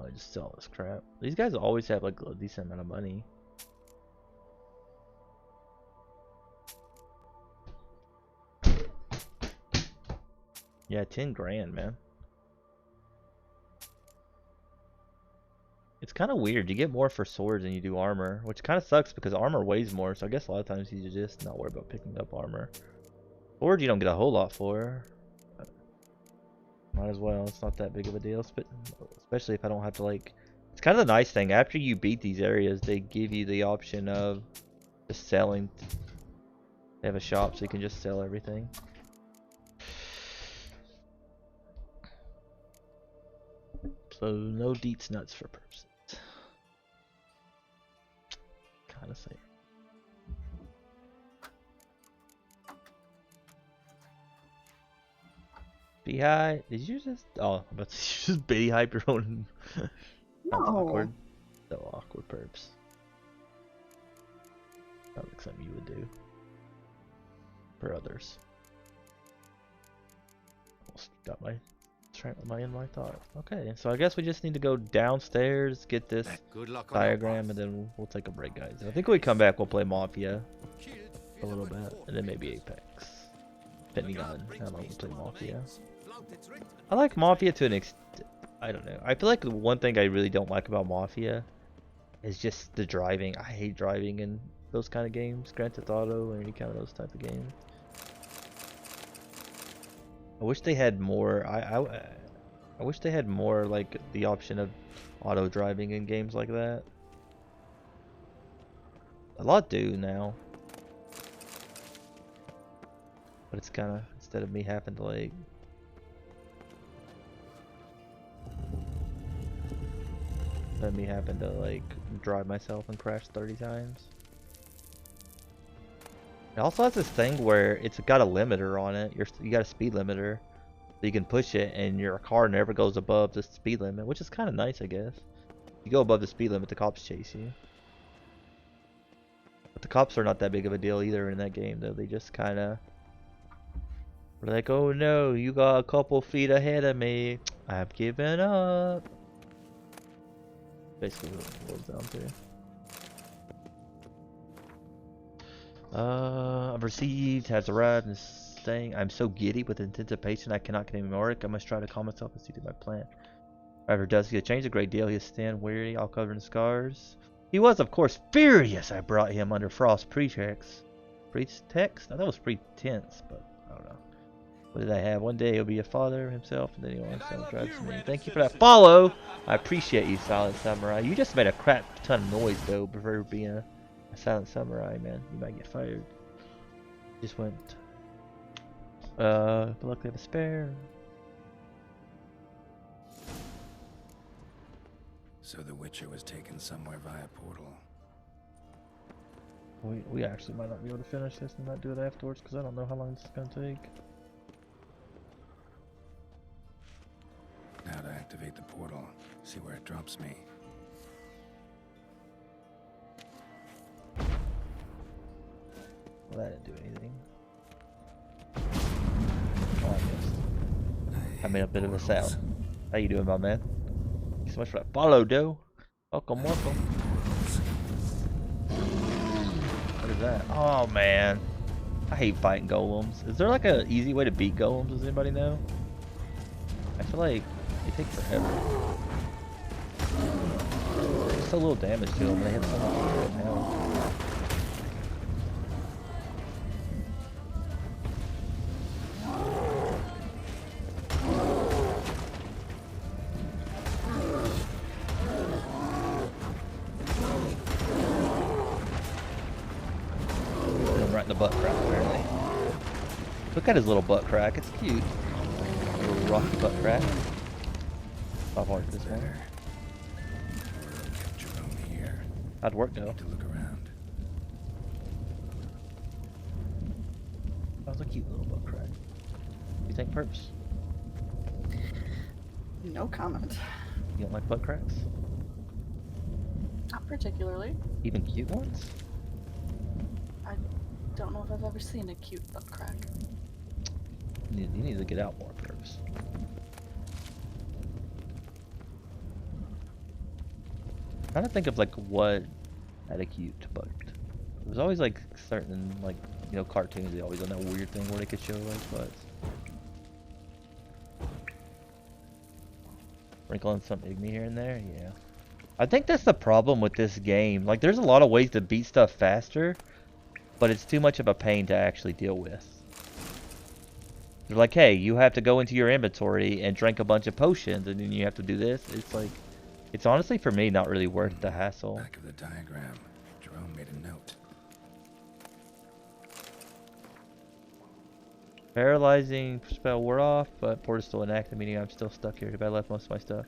I just sell this crap. These guys always have like a decent amount of money. Yeah, 10 grand, man. It's kind of weird. You get more for swords than you do armor, which kind of sucks because armor weighs more. So I guess a lot of times you just not worry about picking up armor. Sword you don't get a whole lot for. But might as well. It's not that big of a deal, especially if I don't have to like. It's kind of the nice thing. After you beat these areas, they give you the option of just selling. They have a shop, so you can just sell everything. So no deets nuts for purposes. Kinda safe. Be high. Did you just? Oh, I'm about to just baby hype your own. That's awkward. So awkward, perps. Sounds like something you would do for others. Almost got my my thought. Okay, so I guess we just need to go downstairs, get this Good luck on your diagram, and then we'll take a break, guys. I think when we come back, we'll play Mafia a little bit, and then maybe Apex, depending on how long we play Mafia. I like Mafia to an extent. I don't know. I feel like the one thing I really don't like about Mafia is just the driving. I hate driving in those kind of games, Grand Theft Auto or any kind of those type of games. I wish they had more. I wish they had more like the option of auto driving in games like that. A lot do now, but it's kind of instead of me having to like. Instead of me having to like drive myself and crash 30 times. It also has this thing where it's got a limiter on it. You got a speed limiter, so you can push it, and your car never goes above the speed limit, which is kind of nice, I guess. You go above the speed limit, the cops chase you. But the cops are not that big of a deal either in that game, though. They just kind of are like, "Oh no, you got a couple feet ahead of me. I've given up." Basically, what it boils down to. I've received, has arrived, and saying, I'm so giddy with anticipation I cannot get ignore it. I must try to calm myself and see through my plan. However, does he has changed a great deal? He is stand weary, all covered in scars. He was, of course, furious I brought him under Frost's pretext. Pretext? I thought it was pretense, but I don't know. What did I have? One day he'll be a father himself, and then he'll himself drives me. Thank you for that follow! I appreciate you, Silent Samurai. You just made a crap ton of noise, though, for being a A silent samurai, man. You might get fired. Just went. But luckily I have a spare. So the Witcher was taken somewhere via portal. We actually might not be able to finish this and not do it afterwards because I don't know how long this is going to take. Now to activate the portal, see where it drops me. Well, that didn't do anything. Oh, I missed. I made a bit of a sound. How you doing, my man? Thank you so much for that follow, Doe. Welcome, welcome. What is that? Oh, man. I hate fighting golems. Is there like an easy way to beat golems? Does anybody know? I feel like they take forever. There's so little damage to them. They hit so much right now. Right in the butt crack, apparently. Look at his little butt crack. It's cute. Little rocky butt crack. I've worked this one. How'd work go? To look around. That was a cute little butt crack. You think, Perps? No comment. You don't like butt cracks? Not particularly. Even cute ones? I don't know if I've ever seen a cute butt crack. You need to get out more, Perps. I'm trying to think of like what had a cute butt. It was always like certain like, you know, cartoons, they always done that weird thing where they could show like butts. Wrinkling some Igni here and there, yeah. I think that's the problem with this game. Like there's a lot of ways to beat stuff faster, but it's too much of a pain to actually deal with. They're like, hey, you have to go into your inventory and drink a bunch of potions and then you have to do this. It's like, it's honestly for me not really worth the hassle. Back of the diagram, Jerome made a note. Paralyzing spell wore off, but port is still inactive, meaning I'm still stuck here. If I left most of my stuff.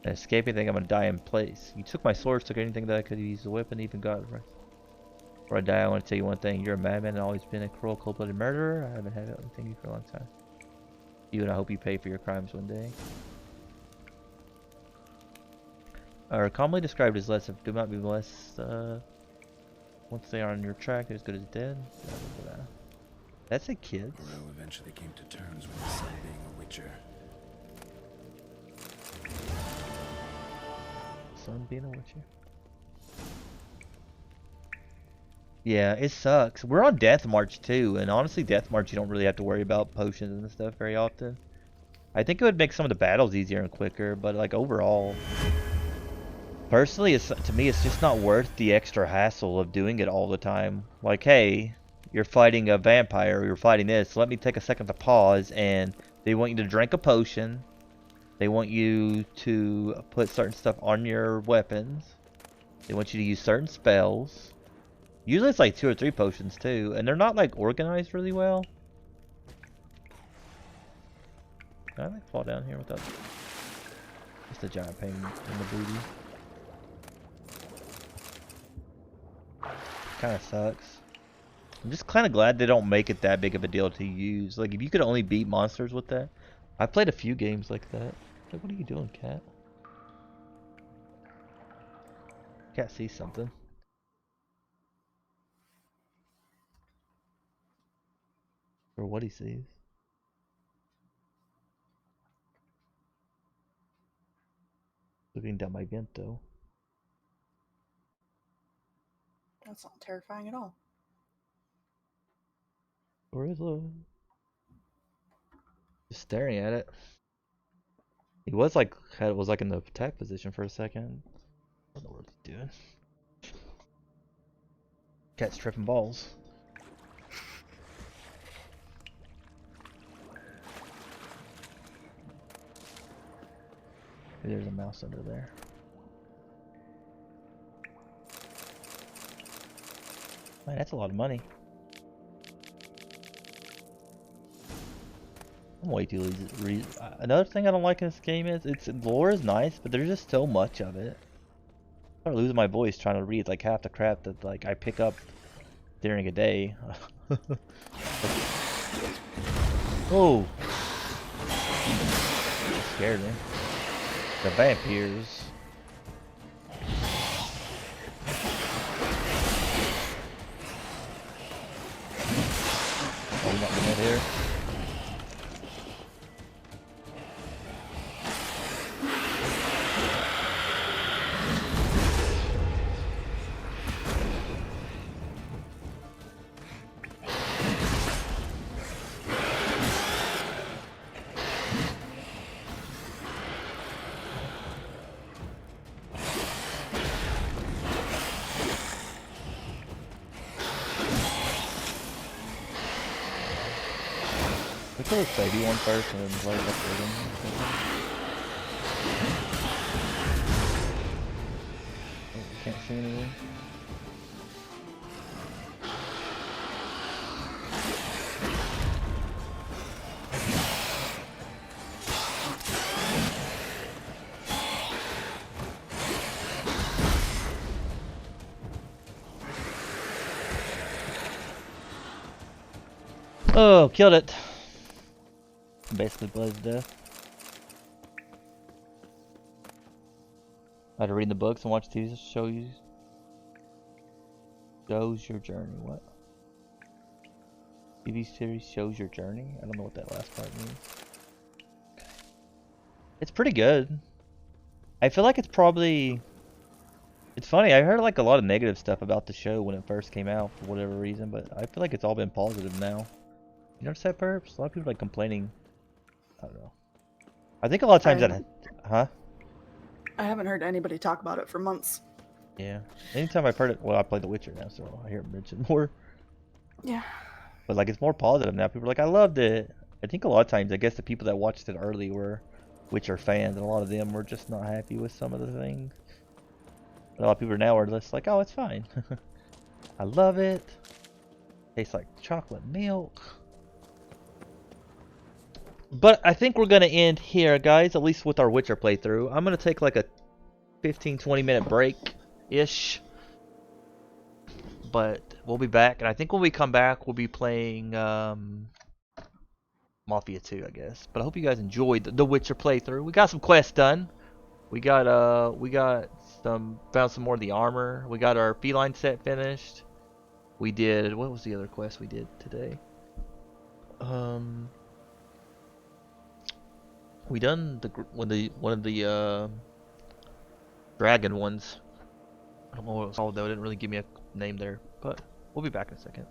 And escaping, think I'm gonna die in place. You took my swords, took anything that I could use, the weapon, even got it. Before I die, I want to tell you one thing. You're a madman and always been a cruel, cold-blooded murderer. I haven't had anything you for a long time. You and I hope you pay for your crimes one day. Are commonly described as less, do not be less, once they are on your track, they're as good as dead. Blah, blah, blah. That's a kid. Moreau eventually came to terms with his son being a witcher. Son being a witcher. Yeah, it sucks. We're on Death March too, and honestly, Death March you don't really have to worry about potions and stuff very often. I think it would make some of the battles easier and quicker, but like overall, personally, to me, it's just not worth the extra hassle of doing it all the time. Like, hey, you're fighting a vampire, or you're fighting this, let me take a second to pause, and they want you to drink a potion. They want you to put certain stuff on your weapons. They want you to use certain spells. Usually it's like 2 or 3 potions too, and they're not like organized really well. Can I like fall down here without just a giant pain in the booty? Kind of sucks. I'm just kind of glad they don't make it that big of a deal to use. Like if you could only beat monsters with that. I played a few games like that. Like, what are you doing, cat? Cat sees something. Or what he sees. Looking down my vent though. That's not terrifying at all. Or is it? Just staring at it. He was like in the attack position for a second. I don't know what he's doing. Cat's tripping balls. Maybe there's a mouse under there. Man, that's a lot of money. I'm way too lazy to read. Another thing I don't like in this game is lore is nice, but there's just so much of it. I start losing my voice trying to read like half the crap that like I pick up during a day. Oh, that scared me. The vampires. Oh, not in here. We could have saved you one first and then play up with him. Oh, we can't see anything. Oh, killed it. Basically bled to death. I had to read the books and watch TV shows. Shows your journey. What? TV series shows your journey? I don't know what that last part means. Okay. It's pretty good. I feel like it's probably... It's funny, I heard like a lot of negative stuff about the show when it first came out for whatever reason, but I feel like it's all been positive now. You notice that, Perps? A lot of people are like complaining. I don't know. I think a lot of times huh? I haven't heard anybody talk about it for months. Yeah. Anytime I've heard it, well, I play The Witcher now, so I hear it mentioned more. Yeah. But like, it's more positive now. People are like, I loved it. I think a lot of times, I guess the people that watched it early were Witcher fans, and a lot of them were just not happy with some of the things. But a lot of people now are just like, oh, it's fine. I love it. Tastes like chocolate milk. But I think we're going to end here, guys, at least with our Witcher playthrough. I'm going to take like a 15-20 minute break-ish. But we'll be back, and I think when we come back, we'll be playing Mafia 2, I guess. But I hope you guys enjoyed the Witcher playthrough. We got some quests done. We got found some more of the armor. We got our feline set finished. We did, what was the other quest we did today? We done one of the dragon ones. I don't know what it was called though. It didn't really give me a name there, but we'll be back in a second.